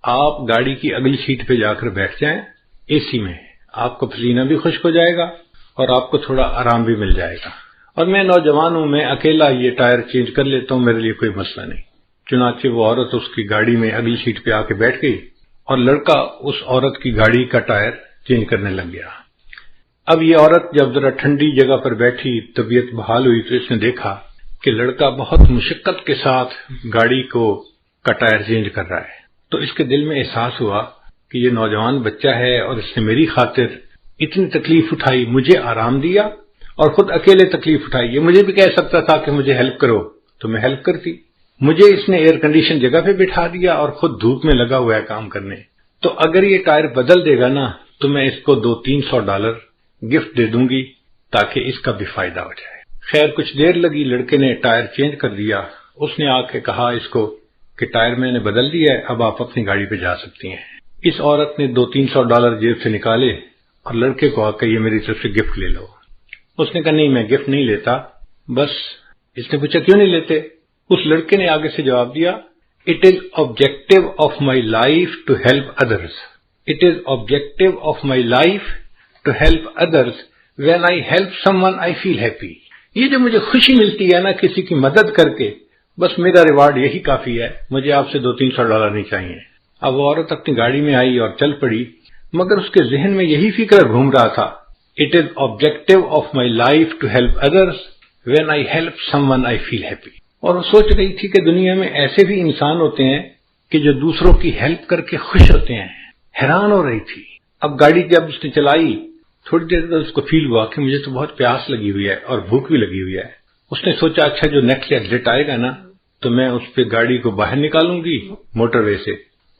آپ گاڑی کی اگلی سیٹ پہ جا کر بیٹھ جائیں اے سی میں، آپ کو پسینہ بھی خشک ہو جائے گا اور آپ کو تھوڑا آرام بھی مل جائے گا، اور میں نوجوان ہوں، میں اکیلا یہ ٹائر چینج کر لیتا ہوں، میرے لیے کوئی مسئلہ نہیں۔ چنانچہ وہ عورت اس کی گاڑی میں اگلی سیٹ پہ آ کے بیٹھ گئی اور لڑکا اس عورت کی گاڑی کا ٹائر چینج کرنے لگ گیا۔ اب یہ عورت جب ذرا ٹھنڈی جگہ پر بیٹھی، طبیعت بحال ہوئی، تو اس نے دیکھا کہ لڑکا بہت مشقت کے ساتھ گاڑی کا ٹائر چینج کر رہا ہے، تو اس کے دل میں احساس ہوا کہ یہ نوجوان بچہ ہے اور اس نے میری خاطر اتنی تکلیف اٹھائی، مجھے آرام دیا اور خود اکیلے تکلیف اٹھائی۔ یہ مجھے بھی کہہ سکتا تھا کہ مجھے ہیلپ کرو تو میں ہیلپ کرتی، مجھے اس نے ایئر کنڈیشن جگہ پہ بٹھا دیا اور خود دھوپ میں لگا ہوا ہے کام کرنے۔ تو اگر یہ ٹائر بدل دے گا نا تو میں اس کو $200-300 گفٹ دے دوں گی تاکہ اس کا بھی فائدہ ہو جائے۔ خیر کچھ دیر لگی، لڑکے نے ٹائر چینج کر دیا، اس نے آ کے کہا اس کو کہ ٹائر میں نے بدل دیا ہے، اب آپ اپنی گاڑی پہ جا سکتی ہیں۔ اس عورت نے $200-300 جیب سے نکالے اور لڑکے کو آ کے یہ میری طرف سے گفٹ لے لو۔ اس نے کہا نہیں میں گفٹ نہیں لیتا، بس۔ اس نے پوچھا کیوں نہیں لیتے؟ اس لڑکے نے آگے سے جواب دیا، It is objective of my life to help others. It is objective of my life to help others. When I help someone, I feel happy. یہ جو مجھے خوشی ملتی ہے نا کسی کی مدد کر کے، بس میرا ریوارڈ یہی کافی ہے، مجھے آپ سے $200-300 نہیں چاہیے۔ اب وہ عورت اپنی گاڑی میں آئی اور چل پڑی، مگر اس کے ذہن میں یہی فکر گھوم رہا تھا، It is objective of my life to help others. When I help someone, I feel happy. اور وہ سوچ رہی تھی کہ دنیا میں ایسے بھی انسان ہوتے ہیں کہ جو دوسروں کی ہیلپ کر کے خوش ہوتے ہیں۔ حیران ہو رہی تھی۔ اب گاڑی جب اس نے چلائی، تھوڑی دیر بعد اس کو فیل ہوا کہ مجھے تو بہت پیاس لگی ہوئی ہے اور بھوک بھی لگی ہوئی ہے۔ اس نے سوچا اچھا جو نیکسٹ ایگزٹ آئے گا نا تو میں اس پہ گاڑی کو باہر نکالوں گی موٹر وے سے،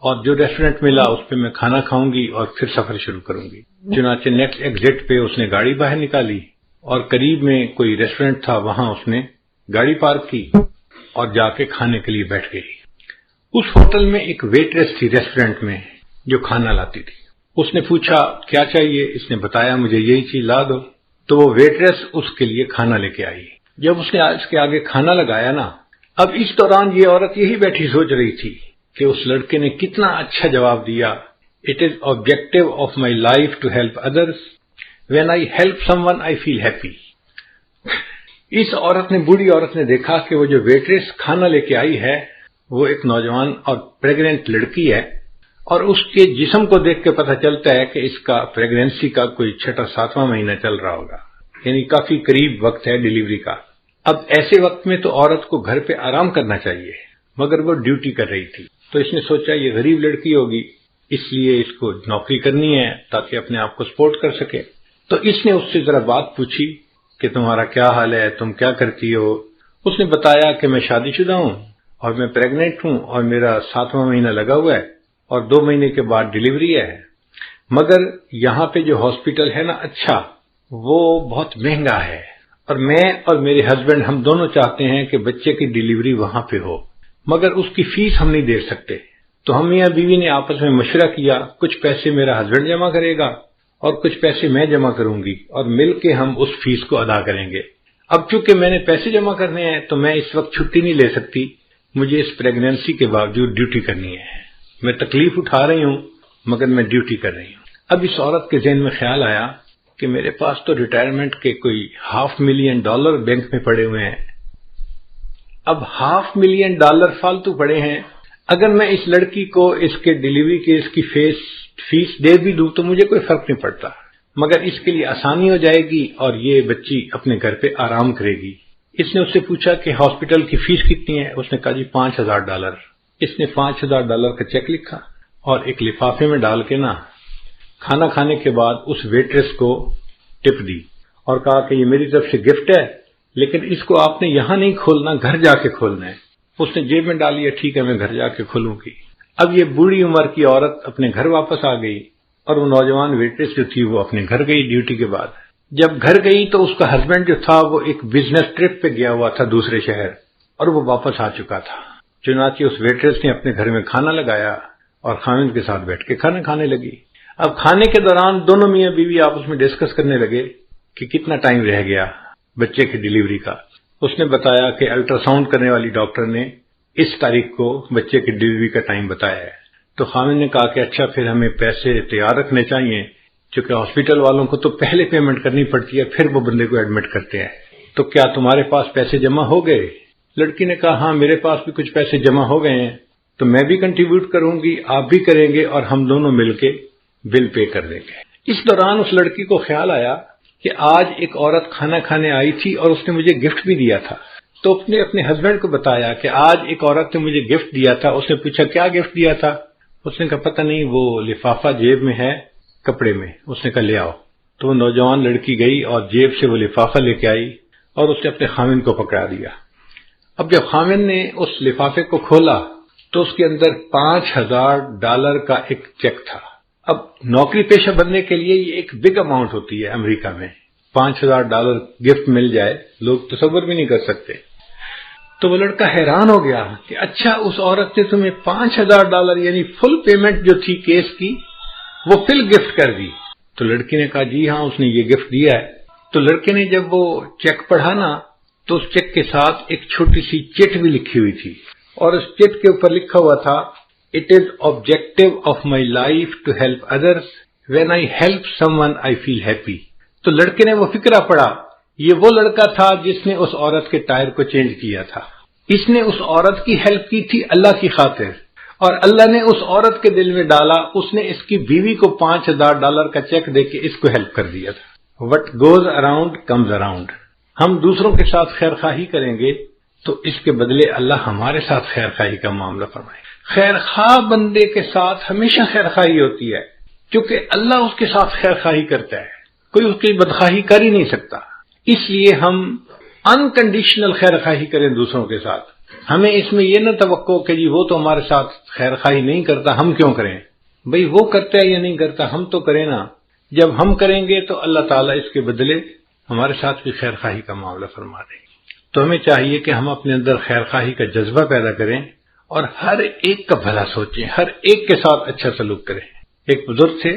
اور جو ریسٹورینٹ ملا اس پہ میں کھانا کھاؤں گی اور پھر سفر شروع کروں گی۔ چنانچہ نیکسٹ ایگزٹ پہ اس نے گاڑی باہر نکالی اور قریب میں کوئی ریسٹورینٹ تھا، وہاں اس نے گاڑی پارک کی اور جا کے کھانے کے لیے بیٹھ گئی۔ اس ہوٹل میں ایک ویٹریس تھی ریسٹورینٹ میں جو کھانا لاتی تھی۔ اس نے پوچھا کیا چاہیے، اس نے بتایا مجھے یہی چیز لا دو، تو وہ ویٹریس اس کے لیے کھانا لے کے آئی۔ جب اس نے اس کے آگے کھانا لگایا نا، اب اس دوران یہ عورت یہی بیٹھی سوچ رہی تھی کہ اس لڑکے نے کتنا اچھا جواب دیا، It is objective of my life to help others. When I help someone, I feel happy. اس عورت نے، بوڑھی عورت نے دیکھا کہ وہ جو ویٹریس کھانا لے کے آئی ہے وہ ایک نوجوان اور پریگننٹ لڑکی ہے، اور اس کے جسم کو دیکھ کے پتہ چلتا ہے کہ اس کا پریگننسی کا کوئی 6واں مہینہ چل رہا ہوگا، یعنی کافی قریب وقت ہے ڈیلیوری کا۔ اب ایسے وقت میں تو عورت کو گھر پہ آرام کرنا چاہیے، مگر وہ ڈیوٹی کر رہی تھی، تو اس نے سوچا یہ غریب لڑکی ہوگی اس لیے اس کو نوکری کرنی ہے تاکہ اپنے آپ کو سپورٹ کر سکے۔ تو اس نے اس سے ذرا بات پوچھی کہ تمہارا کیا حال ہے، تم کیا کرتی ہو؟ اس نے بتایا کہ میں شادی شدہ ہوں اور میں پریگننٹ ہوں اور میرا 7واں مہینہ لگا ہوا ہے اور 2 مہینے کے بعد ڈیلیوری ہے، مگر یہاں پہ جو ہاسپٹل ہے نا اچھا وہ بہت مہنگا ہے، اور میں اور میرے ہسبینڈ ہم دونوں چاہتے ہیں کہ بچے کی ڈیلیوری وہاں پہ ہو، مگر اس کی فیس ہم نہیں دے سکتے۔ تو ہم میاں بیوی نے آپس میں مشورہ کیا، کچھ پیسے میرا ہسبینڈ جمع کرے گا اور کچھ پیسے میں جمع کروں گی، اور مل کے ہم اس فیس کو ادا کریں گے۔ اب چونکہ میں نے پیسے جمع کرنے ہیں تو میں اس وقت چھٹی نہیں لے سکتی، مجھے اس پریگننسی کے باوجود ڈیوٹی کرنی ہے، میں تکلیف اٹھا رہی ہوں مگر میں ڈیوٹی کر رہی ہوں۔ اب اس عورت کے ذہن میں خیال آیا کہ میرے پاس تو ریٹائرمنٹ کے کوئی $500,000 بینک میں پڑے ہوئے ہیں، اب $500,000 فالتو پڑے ہیں، اگر میں اس لڑکی کو اس کے ڈیلیوری کے اس کی فیس دے بھی دوں تو مجھے کوئی فرق نہیں پڑتا، مگر اس کے لیے آسانی ہو جائے گی اور یہ بچی اپنے گھر پہ آرام کرے گی۔ اس نے اس سے پوچھا کہ ہاسپٹل کی فیس کتنی ہے؟ اس نے کہا جی $5000۔ اس نے $5000 کا چیک لکھا اور ایک لفافے میں ڈال کے کھانا کھانے کے بعد اس ویٹریس کو ٹپ دی اور کہا کہ یہ میری طرف سے گفٹ ہے، لیکن اس کو آپ نے یہاں نہیں کھولنا، گھر جا کے کھولنا ہے۔ اس نے جیب میں ڈالی ہے، ٹھیک ہے میں گھر جا کے کھولوں گی۔ اب یہ بوڑھی عمر کی عورت اپنے گھر واپس آ گئی اور وہ نوجوان ویٹریس جو تھی وہ اپنے گھر گئی ڈیوٹی کے بعد۔ جب گھر گئی تو اس کا ہسبینڈ جو تھا وہ ایک بزنس ٹرپ پہ گیا ہوا تھا دوسرے شہر، اور وہ واپس آ چکا تھا۔ چنانچہ اس ویٹریس نے اپنے گھر میں کھانا لگایا اور خاوند کے ساتھ بیٹھ کے کھانا کھانے لگی۔ اب کھانے کے دوران دونوں میاں بیوی آپس میں ڈسکس کرنے لگے کہ کتنا ٹائم رہ گیا بچے کی ڈیلیوری کا۔ اس نے بتایا کہ الٹرا ساؤنڈ کرنے والی ڈاکٹر نے اس تاریخ کو بچے کی ڈیلیوری کا ٹائم بتایا ہے۔ تو خاوند نے کہا کہ اچھا پھر ہمیں پیسے تیار رکھنے چاہیے، چونکہ ہاسپٹل والوں کو تو پہلے پیمنٹ کرنی پڑتی ہے پھر وہ بندے کو ایڈمٹ کرتے ہیں، تو کیا تمہارے پاس پیسے جمع ہو گئے؟ لڑکی نے کہا ہاں میرے پاس بھی کچھ پیسے جمع ہو گئے ہیں، تو میں بھی کنٹریبیوٹ کروں گی، آپ بھی کریں گے اور ہم دونوں مل کے بل پے کر دیں گے۔ اس دوران اس لڑکی کو خیال آیا کہ آج ایک عورت کھانا کھانے آئی تھی اور اس نے مجھے گفٹ بھی دیا تھا، تو اس نے اپنے ہسبینڈ کو بتایا کہ آج ایک عورت نے مجھے گفٹ دیا تھا۔ اس نے پوچھا کیا گفٹ دیا تھا؟ اس نے کہا پتہ نہیں، وہ لفافہ جیب میں ہے کپڑے میں۔ اس نے کہا لے آؤ۔ تو وہ نوجوان لڑکی گئی اور جیب سے وہ لفافہ لے کے آئی اور اس نے اپنے خاوند کو پکڑا دیا۔ اب جب خاوند نے اس لفافے کو کھولا تو اس کے اندر $5000 کا ایک چیک تھا۔ اب نوکری پیشہ بننے کے لیے یہ ایک بگ اماؤنٹ ہوتی ہے امریکہ میں، $5000 گفٹ مل جائے لوگ تصور بھی نہیں کر سکتے۔ تو وہ لڑکا حیران ہو گیا کہ اچھا اس عورت نے تمہیں $5000 یعنی فل پیمنٹ جو تھی کیس کی وہ فل گفٹ کر دی۔ تو لڑکی نے کہا جی ہاں اس نے یہ گفٹ دیا ہے۔ تو لڑکے نے جب وہ چیک پڑھا تو اس چیک کے ساتھ ایک چھوٹی سی چٹ بھی لکھی ہوئی تھی اور اس چٹ کے اوپر لکھا ہوا تھا "It is objective of my life to help others. When I help someone I feel happy." تو لڑکے نے وہ فقرہ پڑھا، یہ وہ لڑکا تھا جس نے اس عورت کے ٹائر کو چینج کیا تھا۔ اس نے اس عورت کی ہیلپ کی تھی اللہ کی خاطر، اور اللہ نے اس عورت کے دل میں ڈالا، اس نے اس کی بیوی کو $5000 کا چیک دے کے اس کو ہیلپ کر دیا تھا۔ What goes around comes around۔ ہم دوسروں کے ساتھ خیر خواہی کریں گے تو اس کے بدلے اللہ ہمارے ساتھ خیر خواہی کا معاملہ فرمائے۔ خیر خواہ بندے کے ساتھ ہمیشہ خیر خواہی ہوتی ہے، کیونکہ اللہ اس کے ساتھ خیر خواہی کرتا ہے، کوئی اس کی بدخواہی کر ہی نہیں سکتا۔ اس لیے ہم انکنڈیشنل خیر خواہی کریں دوسروں کے ساتھ۔ ہمیں اس میں یہ نہ توقع کہ جی وہ تو ہمارے ساتھ خیر خواہی نہیں کرتا، ہم کیوں کریں؟ بھئی وہ کرتا ہے یا نہیں کرتا، ہم تو کریں نا۔ جب ہم کریں گے تو اللہ تعالیٰ اس کے بدلے ہمارے ساتھ بھی خیر خواہی کا معاملہ فرما دیں گے۔ تو ہمیں چاہیے کہ ہم اپنے اندر خیر خواہی کا جذبہ پیدا کریں اور ہر ایک کا بھلا سوچیں، ہر ایک کے ساتھ اچھا سلوک کریں۔ ایک بزرگ تھے،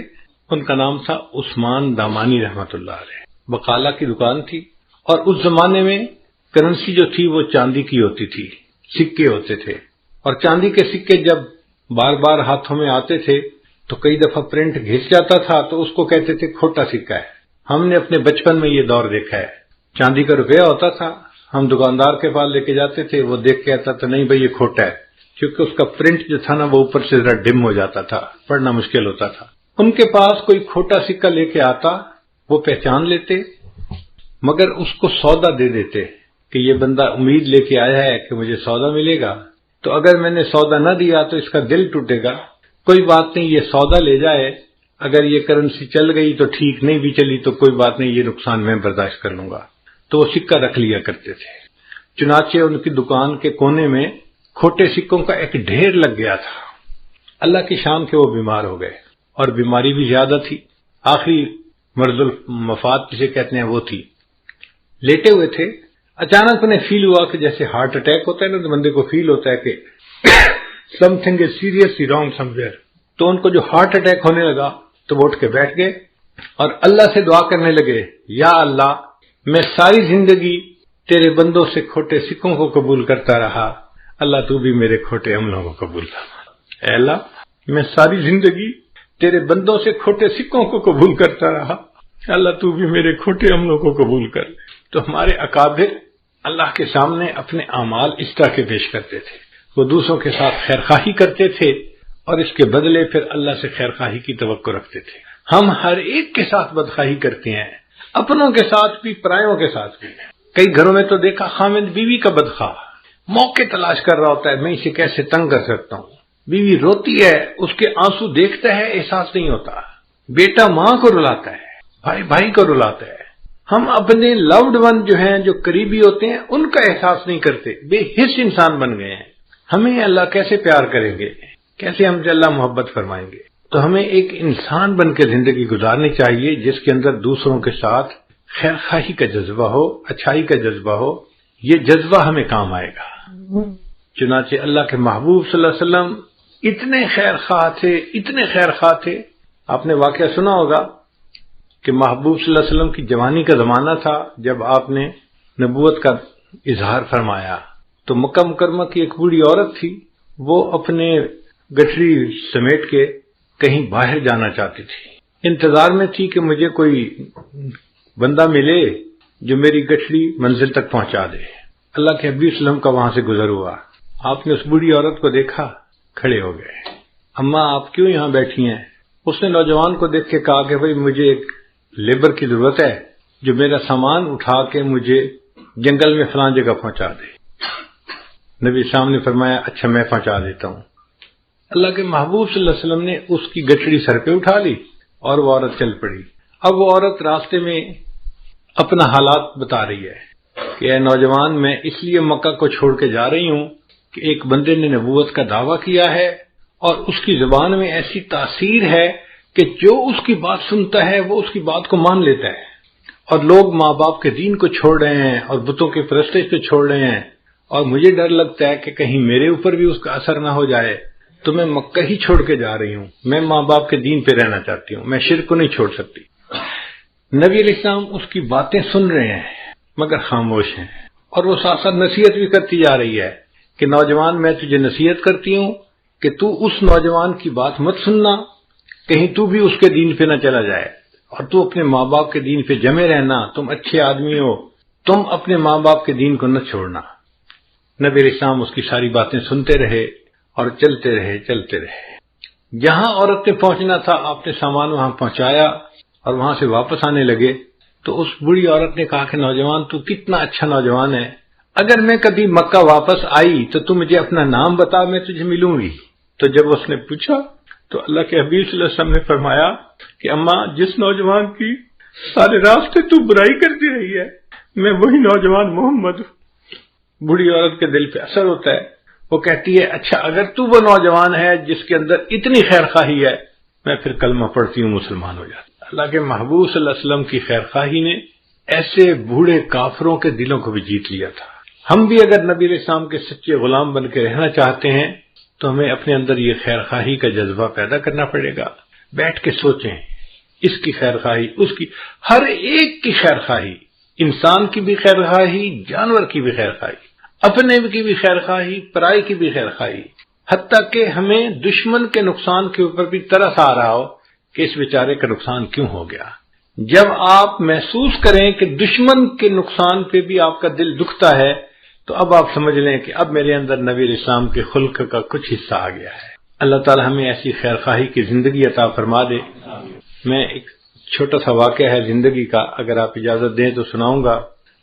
ان کا نام تھا عثمان دامانی رحمۃ اللہ علیہ۔ بقالہ کی دکان تھی اور اس زمانے میں کرنسی جو تھی وہ چاندی کی ہوتی تھی، سکے ہوتے تھے، اور چاندی کے سکے جب بار بار ہاتھوں میں آتے تھے تو کئی دفعہ پرنٹ گھس جاتا تھا تو اس کو کہتے تھے کھوٹا سکہ ہے۔ ہم نے اپنے بچپن میں یہ دور دیکھا ہے، چاندی کا روپیہ ہوتا تھا، ہم دکاندار کے پاس لے کے جاتے تھے، وہ دیکھ کے آتا تھا نہیں بھائی یہ کھوٹا ہے، کیونکہ اس کا پرنٹ جو تھا نا وہ اوپر سے ذرا ڈم ہو جاتا تھا، پڑھنا مشکل ہوتا تھا۔ ان کے پاس کوئی کھوٹا سکہ لے کے آتا، وہ پہچان لیتے، مگر اس کو سودا دے دیتے کہ یہ بندہ امید لے کے آیا ہے کہ مجھے سودا ملے گا، تو اگر میں نے سودا نہ دیا تو اس کا دل ٹوٹے گا، کوئی بات نہیں یہ سودا لے جائے، اگر یہ کرنسی چل گئی تو ٹھیک، نہیں بھی چلی تو کوئی بات نہیں، یہ نقصان میں برداشت کر لوں گا۔ تو وہ سکہ رکھ لیا کرتے تھے۔ چنانچہ ان کی دکان کے کونے میں کھوٹے سکوں کا ایک ڈھیر لگ گیا تھا۔ اللہ کی شان کے وہ بیمار ہو گئے، اور بیماری بھی زیادہ تھی، آخری مرض المفات جسے کہتے ہیں وہ تھی۔ لیٹے ہوئے تھے، اچانک انہیں فیل ہوا کہ جیسے ہارٹ اٹیک ہوتا ہے نا، تو بندے کو فیل ہوتا ہے کہ some thing is seriously wrong some where. تو ان کو جو ہارٹ اٹیک ہونے لگا تو وہ اٹھ کے بیٹھ گئے اور اللہ سے دعا کرنے لگے، یا اللہ میں ساری زندگی تیرے بندوں سے کھوٹے سکوں کو قبول کرتا رہا، اللہ تو بھی میرے کھوٹے عملوں کو قبول فرما۔ اے اللہ میں ساری زندگی تیرے بندوں سے کھوٹے سکوں کو قبول کرتا رہا، اللہ تو بھی میرے کھوٹے عملوں کو قبول کر لے۔ تو ہمارے اکابر اللہ کے سامنے اپنے اعمال اس طرح کے پیش کرتے تھے۔ وہ دوسروں کے ساتھ خیرخواہی کرتے تھے اور اس کے بدلے پھر اللہ سے خیرخواہی کی توقع رکھتے تھے۔ ہم ہر ایک کے ساتھ بدخواہی کرتے ہیں، اپنوں کے ساتھ بھی پرایوں کے ساتھ بھی۔ کئی گھروں میں تو دیکھا خامد بیوی کا بدخواہ موقع تلاش کر رہا ہوتا ہے، میں اسے کیسے تنگ کر سکتا ہوں۔ بیوی روتی ہے، اس کے آنسو دیکھتا ہے، احساس نہیں ہوتا۔ بیٹا ماں کو رلاتا ہے، بھائی بھائی کو رلاتا ہے۔ ہم اپنے لوڈ ون جو ہیں، جو قریبی ہوتے ہیں، ان کا احساس نہیں کرتے، بے حس انسان بن گئے ہیں۔ ہمیں اللہ کیسے پیار کریں گے، کیسے ہم سے اللہ محبت فرمائیں گے؟ تو ہمیں ایک انسان بن کے زندگی گزارنی چاہیے جس کے اندر دوسروں کے ساتھ خیر خواہی کا جذبہ ہو، اچھائی کا جذبہ ہو۔ یہ جذبہ ہمیں کام آئے گا۔ چنانچہ اللہ کے محبوب صلی اللہ علیہ وسلم اتنے خیر خواہ تھے، اتنے خیر خواہ تھے۔ آپ نے واقعہ سنا ہوگا کہ محبوب صلی اللہ علیہ وسلم کی جوانی کا زمانہ تھا جب آپ نے نبوت کا اظہار فرمایا، تو مکہ مکرمہ کی ایک بوڑھی عورت تھی، وہ اپنے گٹھری سمیٹ کے کہیں باہر جانا چاہتی تھی، انتظار میں تھی کہ مجھے کوئی بندہ ملے جو میری گٹھری منزل تک پہنچا دے۔ اللہ کے حبیب صلی اللہ علیہ وسلم کا وہاں سے گزر ہوا، آپ نے اس بوڑھی عورت کو دیکھا، کھڑے ہو گئے۔ اماں آپ کیوں یہاں بیٹھی ہیں؟ اس نے نوجوان کو دیکھ کے کہا کہ بھئی مجھے ایک لیبر کی ضرورت ہے جو میرا سامان اٹھا کے مجھے جنگل میں فلاں جگہ پہنچا دے۔ نبی صاحب نے فرمایا اچھا میں پہنچا دیتا ہوں۔ اللہ کے محبوب صلی اللہ علیہ وسلم نے اس کی گٹھڑی سر پہ اٹھا لی اور وہ عورت چل پڑی۔ اب وہ عورت راستے میں اپنا حالات بتا رہی ہے کہ اے نوجوان، میں اس لیے مکہ کو چھوڑ کے جا رہی ہوں کہ ایک بندے نے نبوت کا دعویٰ کیا ہے اور اس کی زبان میں ایسی تاثیر ہے کہ جو اس کی بات سنتا ہے وہ اس کی بات کو مان لیتا ہے، اور لوگ ماں باپ کے دین کو چھوڑ رہے ہیں اور بتوں کے پرستش کو چھوڑ رہے ہیں، اور مجھے ڈر لگتا ہے کہ کہیں میرے اوپر بھی اس کا اثر نہ ہو جائے، تو میں مکہ ہی چھوڑ کے جا رہی ہوں۔ میں ماں باپ کے دین پہ رہنا چاہتی ہوں، میں شرک کو نہیں چھوڑ سکتی۔ نبی علیہ السلام اس کی باتیں سن رہے ہیں مگر خاموش ہیں، اور وہ ساتھ ساتھ نصیحت بھی کرتی جا رہی ہے کہ نوجوان میں تجھے نصیحت کرتی ہوں کہ تو اس نوجوان کی بات مت سننا، کہیں تو بھی اس کے دین پہ نہ چلا جائے، اور تو اپنے ماں باپ کے دین پہ جمے رہنا، تم اچھے آدمی ہو، تم اپنے ماں باپ کے دین کو نہ چھوڑنا۔ نبی علیہ السلام اس کی ساری باتیں سنتے رہے اور چلتے رہے۔ جہاں عورت نے پہنچنا تھا آپ نے سامان وہاں پہنچایا اور وہاں سے واپس آنے لگے، تو اس بڑی عورت نے کہا کہ نوجوان تو کتنا اچھا نوجوان ہے، اگر میں کبھی مکہ واپس آئی تو تم مجھے اپنا نام بتا، میں تجھے ملوں گی۔ تو جب اس نے پوچھا تو اللہ کے حبیب صلی اللہ علیہ وسلم نے فرمایا کہ اماں، جس نوجوان کی سارے راستے تو برائی کرتی رہی ہے، میں وہی نوجوان محمد ہوں۔ بوڑھی عورت کے دل پہ اثر ہوتا ہے، وہ کہتی ہے اچھا اگر تو وہ نوجوان ہے جس کے اندر اتنی خیر خواہی ہے، میں پھر کلمہ پڑھتی ہوں، مسلمان ہو جاتا۔ اللہ کے محبوب صلی اللہ علیہ وسلم کی خیر خواہی نے ایسے بوڑھے کافروں کے دلوں کو بھی جیت لیا تھا۔ ہم بھی اگر نبی علیہ السلام کے سچے غلام بن کے رہنا چاہتے ہیں تو ہمیں اپنے اندر یہ خیر خواہی کا جذبہ پیدا کرنا پڑے گا۔ بیٹھ کے سوچیں، اس کی خیر خواہی، اس کی، ہر ایک کی خیر خواہی، انسان کی بھی خیر خواہی، جانور کی بھی خیر خواہی، اپنے کی بھی خیر خواہی، پرائی کی بھی خیر خواہی، حتیٰ کہ ہمیں دشمن کے نقصان کے اوپر بھی ترس آ رہا ہو کہ اس بیچارے کا نقصان کیوں ہو گیا۔ جب آپ محسوس کریں کہ دشمن کے نقصان پہ بھی آپ کا دل دکھتا ہے تو اب آپ سمجھ لیں کہ اب میرے اندر نبی علیہ السلام کے خلق کا کچھ حصہ آ گیا ہے۔ اللہ تعالی ہمیں ایسی خیر خواہی کی زندگی عطا فرما دے۔ میں ایک چھوٹا سا واقعہ ہے زندگی کا، اگر آپ اجازت دیں تو سناؤں گا،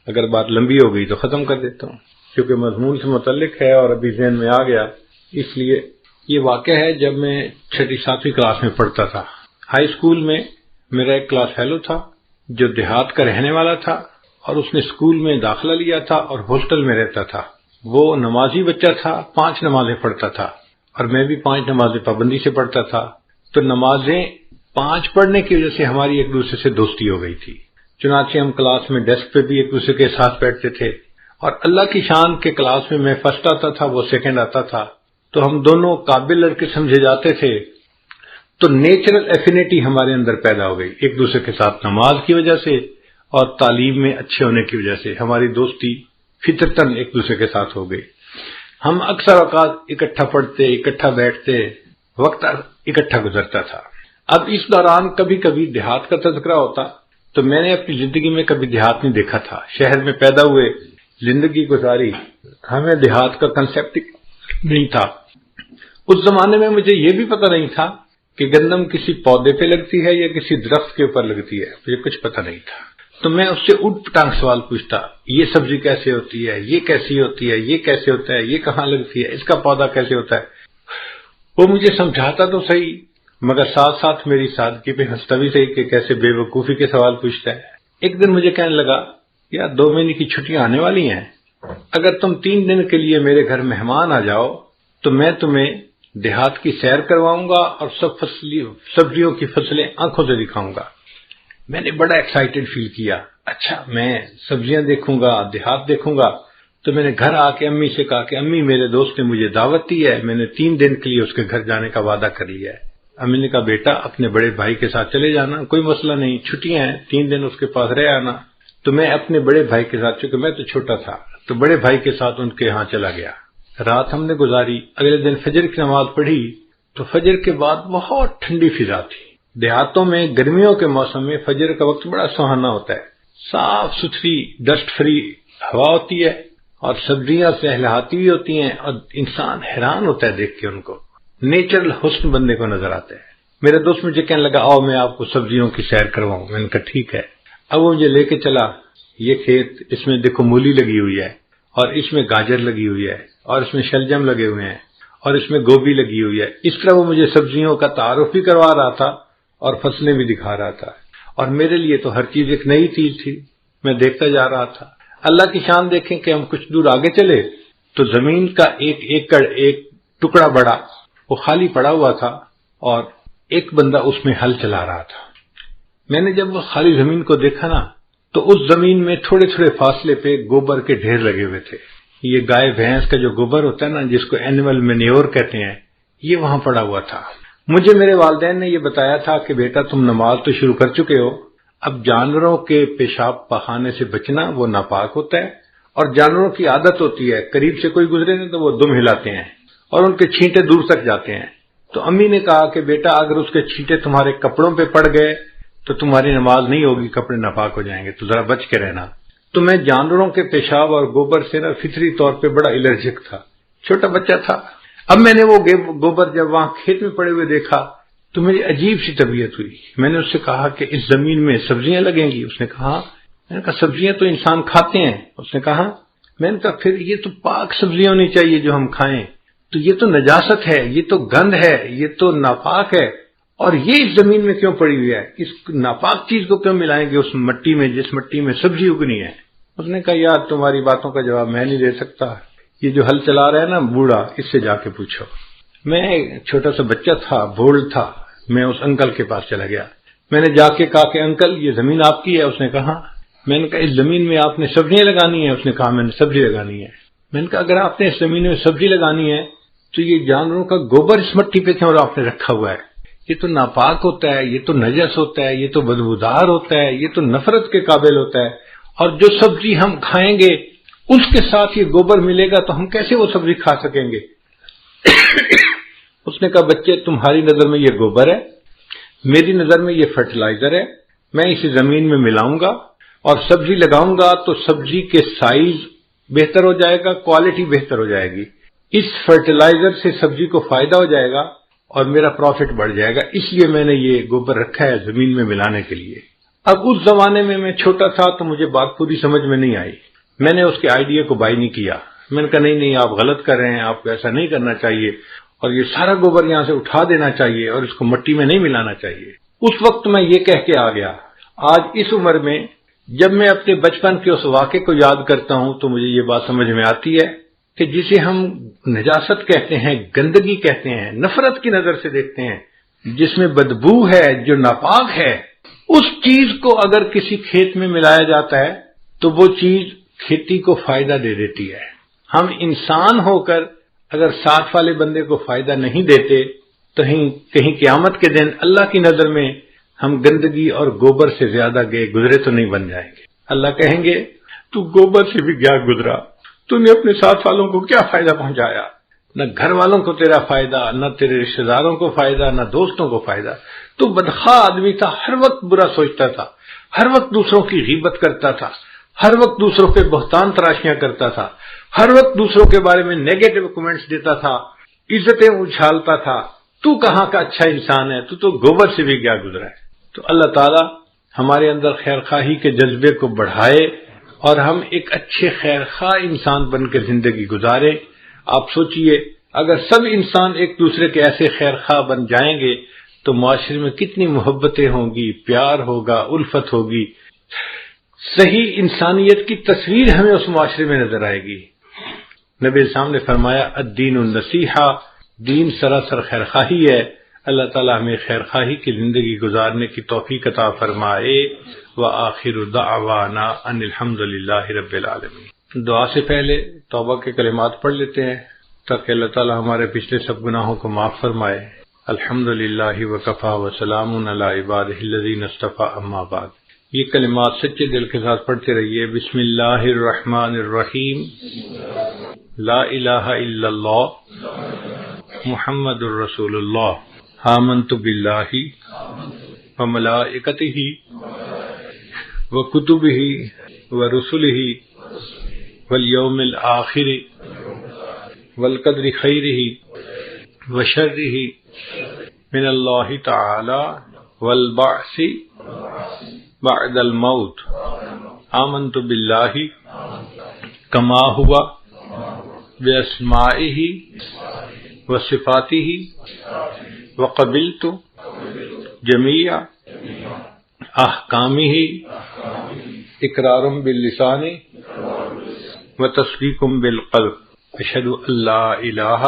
اگر بات لمبی ہو گئی تو ختم کر دیتا ہوں، کیونکہ مضمون سے متعلق ہے اور ابھی ذہن میں آ گیا۔ اس لیے یہ واقعہ ہے جب میں 6ٹھی 7ویں کلاس میں پڑھتا تھا۔ ہائی اسکول میں میرا ایک کلاس فیلو تھا جو دیہات کا رہنے والا تھا، اور اس نے اسکول میں داخلہ لیا تھا اور ہاسٹل میں رہتا تھا۔ وہ نمازی بچہ تھا، 5 نمازیں پڑھتا تھا، اور میں بھی 5 نمازیں پابندی سے پڑھتا تھا۔ تو نمازیں 5 پڑھنے کی وجہ سے ہماری ایک دوسرے سے دوستی ہو گئی تھی، چنانچہ ہم کلاس میں ڈیسک پہ بھی ایک دوسرے کے ساتھ بیٹھتے تھے، اور اللہ کی شان کے کلاس میں فرسٹ آتا تھا، وہ سیکنڈ آتا تھا، تو ہم دونوں قابل لڑکے سمجھے جاتے تھے۔ تو نیچرل ایفینٹی ہمارے اندر پیدا ہو گئی ایک دوسرے کے ساتھ، نماز کی وجہ سے اور تعلیم میں اچھے ہونے کی وجہ سے ہماری دوستی فطرتاً ایک دوسرے کے ساتھ ہو گئی۔ ہم اکثر اوقات اکٹھا پڑھتے، اکٹھا بیٹھتے، وقت اکٹھا گزرتا تھا۔ اب اس دوران کبھی کبھی دیہات کا تذکرہ ہوتا، تو میں نے اپنی زندگی میں کبھی دیہات نہیں دیکھا تھا، شہر میں پیدا ہوئے، زندگی گزاری، ہمیں دیہات کا کنسیپٹ نہیں تھا. اس زمانے میں مجھے یہ بھی پتہ نہیں تھا کہ گندم کسی پودے پہ لگتی ہے یا کسی درخت کے اوپر لگتی ہے، مجھے کچھ پتہ نہیں تھا. تو میں اس سے اٹھ پٹانگ سوال پوچھتا، یہ سبزی کیسے ہوتی ہے، یہ کیسی ہوتی ہے، یہ کیسے ہوتا ہے، یہ کہاں لگتی ہے، اس کا پودا کیسے ہوتا ہے. وہ مجھے سمجھاتا تو صحیح، مگر ساتھ ساتھ میری سادگی پہ ہنستا بھی صحیح کہ کیسے بے وقوفی کے سوال پوچھتا ہے. ایک دن مجھے کہنے لگا، یار 2 مہینے کی چھٹیاں آنے والی ہیں، اگر تم 3 دن کے لیے میرے گھر مہمان آ جاؤ تو میں تمہیں دیہات کی سیر کرواؤں گا اور سبزیوں کی فصلیں آنکھوں سے دکھاؤں گا. میں نے بڑا ایکسائٹڈ فیل کیا، اچھا میں سبزیاں دیکھوں گا، دیہات دیکھوں گا. تو میں نے گھر آ کے امی سے کہا کہ امی میرے دوست نے مجھے دعوت دی ہے، میں نے 3 دن کے لیے اس کے گھر جانے کا وعدہ کر لیا ہے. امی نے کہا بیٹا اپنے بڑے بھائی کے ساتھ چلے جانا، کوئی مسئلہ نہیں، چھٹیاں ہیں، 3 دن اس کے پاس رہ آنا. تو میں اپنے بڑے بھائی کے ساتھ، چونکہ میں تو چھوٹا تھا تو بڑے بھائی کے ساتھ ان کے ہاں چلا گیا. رات ہم نے گزاری. اگلے دن فجر کی نماز پڑھی تو فجر کے بعد بہت ٹھنڈی فضا تھی. دیہاتوں میں گرمیوں کے موسم میں فجر کا وقت بڑا سہانا ہوتا ہے، صاف ستھری ڈسٹ فری ہوا ہوتی ہے اور سبزیاں سہلہاتی ہوئی ہوتی ہیں اور انسان حیران ہوتا ہے دیکھ کے ان کو، نیچرل حسن بندے کو نظر آتا ہے. میرے دوست مجھے کہنے لگا آؤ میں آپ کو سبزیوں کی سیر کرواؤں. میں نے کہا ٹھیک ہے. اب وہ مجھے لے کے چلا، یہ کھیت، اس میں دیکھو مولی لگی ہوئی ہے اور اس میں گاجر لگی ہوئی ہے اور اس میں شلجم لگے ہوئے ہیں اور اس میں گوبھی لگی ہوئی ہے. اس طرح وہ مجھے سبزیوں کا تعارف بھی کروا رہا تھا اور فصلیں بھی دکھا رہا تھا. اور میرے لیے تو ہر چیز ایک نئی چیز تھی، میں دیکھتا جا رہا تھا. اللہ کی شان دیکھیں کہ ہم کچھ دور آگے چلے تو زمین کا 1 ایکڑ ایک ٹکڑا بڑا وہ خالی پڑا ہوا تھا اور ایک بندہ اس میں ہل چلا رہا تھا. میں نے جب وہ خالی زمین کو دیکھا نا تو اس زمین میں تھوڑے تھوڑے فاصلے پہ گوبر کے ڈھیر لگے ہوئے تھے. یہ گائے بھینس کا جو گوبر ہوتا ہے نا، جس کو اینیمل مینیور کہتے ہیں، یہ وہاں پڑا ہوا تھا. مجھے میرے والدین نے یہ بتایا تھا کہ بیٹا تم نماز تو شروع کر چکے ہو، اب جانوروں کے پیشاب پخانے سے بچنا، وہ ناپاک ہوتا ہے اور جانوروں کی عادت ہوتی ہے قریب سے کوئی گزرے نا تو وہ دم ہلاتے ہیں اور ان کے چھینٹے دور تک جاتے ہیں. تو امی نے کہا کہ بیٹا اگر اس کے چھینٹے تمہارے کپڑوں پہ پڑ گئے تو تمہاری نماز نہیں ہوگی، کپڑے ناپاک ہو جائیں گے، تو ذرا بچ کے رہنا. تو میں جانوروں کے پیشاب اور گوبر سے نا فطری طور پہ بڑا الرجک تھا، چھوٹا بچہ تھا. اب میں نے وہ گوبر جب وہاں کھیت میں پڑے ہوئے دیکھا تو میری عجیب سی طبیعت ہوئی. میں نے اس سے کہا کہ اس زمین میں سبزیاں لگیں گی؟ اس نے کہا. میں نے کہا سبزیاں تو انسان کھاتے ہیں. اس نے کہا. میں نے کہا پھر یہ تو پاک سبزیاں ہونی چاہیے جو ہم کھائیں، تو یہ تو نجاست ہے، یہ تو گند ہے، یہ تو ناپاک ہے، اور یہ اس زمین میں کیوں پڑی ہوئی ہے؟ اس ناپاک چیز کو کیوں ملائیں گے اس مٹی میں جس مٹی میں سبزی اگنی ہے؟ اس نے کہا یار تمہاری باتوں کا جواب میں نہیں دے سکتا، یہ جو ہل چلا رہا ہے نا بوڑھا، اس سے جا کے پوچھو. میں چھوٹا سا بچہ تھا، بولڈ تھا. میں اس انکل کے پاس چلا گیا. میں نے جا کے کہا کہ انکل یہ زمین آپ کی ہے؟ اس نے کہا. میں نے کہا اس زمین میں آپ نے سبزیاں لگانی ہے؟ اس نے کہا میں نے سبزی لگانی ہے. میں نے کہا اگر آپ نے اس زمین میں سبزی لگانی ہے تو یہ جانوروں کا گوبر اس مٹی پہ کیوں آپ نے رکھا ہوا ہے؟ یہ تو ناپاک ہوتا ہے، یہ تو نجس ہوتا ہے، یہ تو بدبودار ہوتا ہے، یہ تو نفرت کے قابل ہوتا ہے، اور جو سبزی ہم کھائیں گے اس کے ساتھ یہ گوبر ملے گا تو ہم کیسے وہ سبزی کھا سکیں گے؟ اس نے کہا بچے تمہاری نظر میں یہ گوبر ہے، میری نظر میں یہ فرٹیلائزر ہے، میں اسے زمین میں ملاؤں گا اور سبزی لگاؤں گا تو سبزی کے سائز بہتر ہو جائے گا، کوالٹی بہتر ہو جائے گی. اس فرٹیلائزر سے سبزی کو فائدہ ہو جائے گا اور میرا پروفٹ بڑھ جائے گا، اس لیے میں نے یہ گوبر رکھا ہے زمین میں ملانے کے لیے. اب اس زمانے میں چھوٹا تھا تو مجھے بات پوری سمجھ میں نہیں آئی. میں نے اس کے آئیڈیا کو بائی نہیں کیا. میں نے کہا نہیں آپ غلط کر رہے ہیں، آپ کو ایسا نہیں کرنا چاہیے اور یہ سارا گوبر یہاں سے اٹھا دینا چاہیے اور اس کو مٹی میں نہیں ملانا چاہیے. اس وقت میں یہ کہہ کے آ گیا. آج اس عمر میں جب میں اپنے بچپن کے اس واقعے کو یاد کرتا ہوں تو مجھے یہ بات سمجھ میں آتی ہے کہ جسے ہم نجاست کہتے ہیں، گندگی کہتے ہیں، نفرت کی نظر سے دیکھتے ہیں، جس میں بدبو ہے، جو ناپاک ہے، اس چیز کو اگر کسی کھیت میں ملایا جاتا ہے تو وہ چیز کھیتی کو فائدہ دے دیتی ہے. ہم انسان ہو کر اگر ساتھ والے بندے کو فائدہ نہیں دیتے تو کہیں قیامت کے دن اللہ کی نظر میں ہم گندگی اور گوبر سے زیادہ گئے گزرے تو نہیں بن جائیں گے. اللہ کہیں گے تو گوبر سے بھی کیا گزرا، تو نے اپنے ساتھ والوں کو کیا فائدہ پہنچایا؟ نہ گھر والوں کو تیرا فائدہ، نہ تیرے رشتہ داروں کو فائدہ، نہ دوستوں کو فائدہ. تو بدخواہ آدمی تھا، ہر وقت برا سوچتا تھا، ہر وقت دوسروں کی غیبت کرتا تھا، ہر وقت دوسروں پہ بہتان تراشیاں کرتا تھا، ہر وقت دوسروں کے بارے میں نیگیٹو کمنٹس دیتا تھا، عزتیں اچھالتا تھا، تو کہاں کا اچھا انسان ہے، تو گوبر سے بھی کیا گزرا ہے۔ تو اللہ تعالی ہمارے اندر خیر خواہی کے جذبے کو بڑھائے اور ہم ایک اچھے خیر خواہ انسان بن کے زندگی گزارے۔ آپ سوچئے اگر سب انسان ایک دوسرے کے ایسے خیر خواہ بن جائیں گے تو معاشرے میں کتنی محبتیں ہوں گی، پیار ہوگا، الفت ہوگی، صحیح انسانیت کی تصویر ہمیں اس معاشرے میں نظر آئے گی۔ نبی اسلام نے فرمایا الدین النصیحہ، دین سراسر خیر خواہی ہے۔ اللہ تعالی ہمیں خیر خواہی کی زندگی گزارنے کی توفیق عطا فرمائے۔ وآخر دعوانا ان الحمد للہ رب العالمین۔ دعا سے پہلے توبہ کے کلمات پڑھ لیتے ہیں تاکہ اللہ تعالی ہمارے پچھلے سب گناہوں کو معاف فرمائے۔ الحمد للہ وکفی وسلام علی عبادہ الذین اصطفی اما بعد۔ یہ کلمات سچے دل کے ساتھ پڑھتے رہیے۔ بسم اللہ الرحمن الرحیم، لا الہ الا اللہ محمد الرسول اللہ، آمنت باللہ وملائکتہ وکتبہ ورسلہ والیوم الآخر والقدر خیرہ وشرہ من اللہ تعالی والبعث بعد الموت، آمنت باللہ کما ہوا باسمائہ وصفاتہ وقبلت جمیع احکامہ اقرار باللسان وتصدیق بالقلب، اشہد ان لا الہ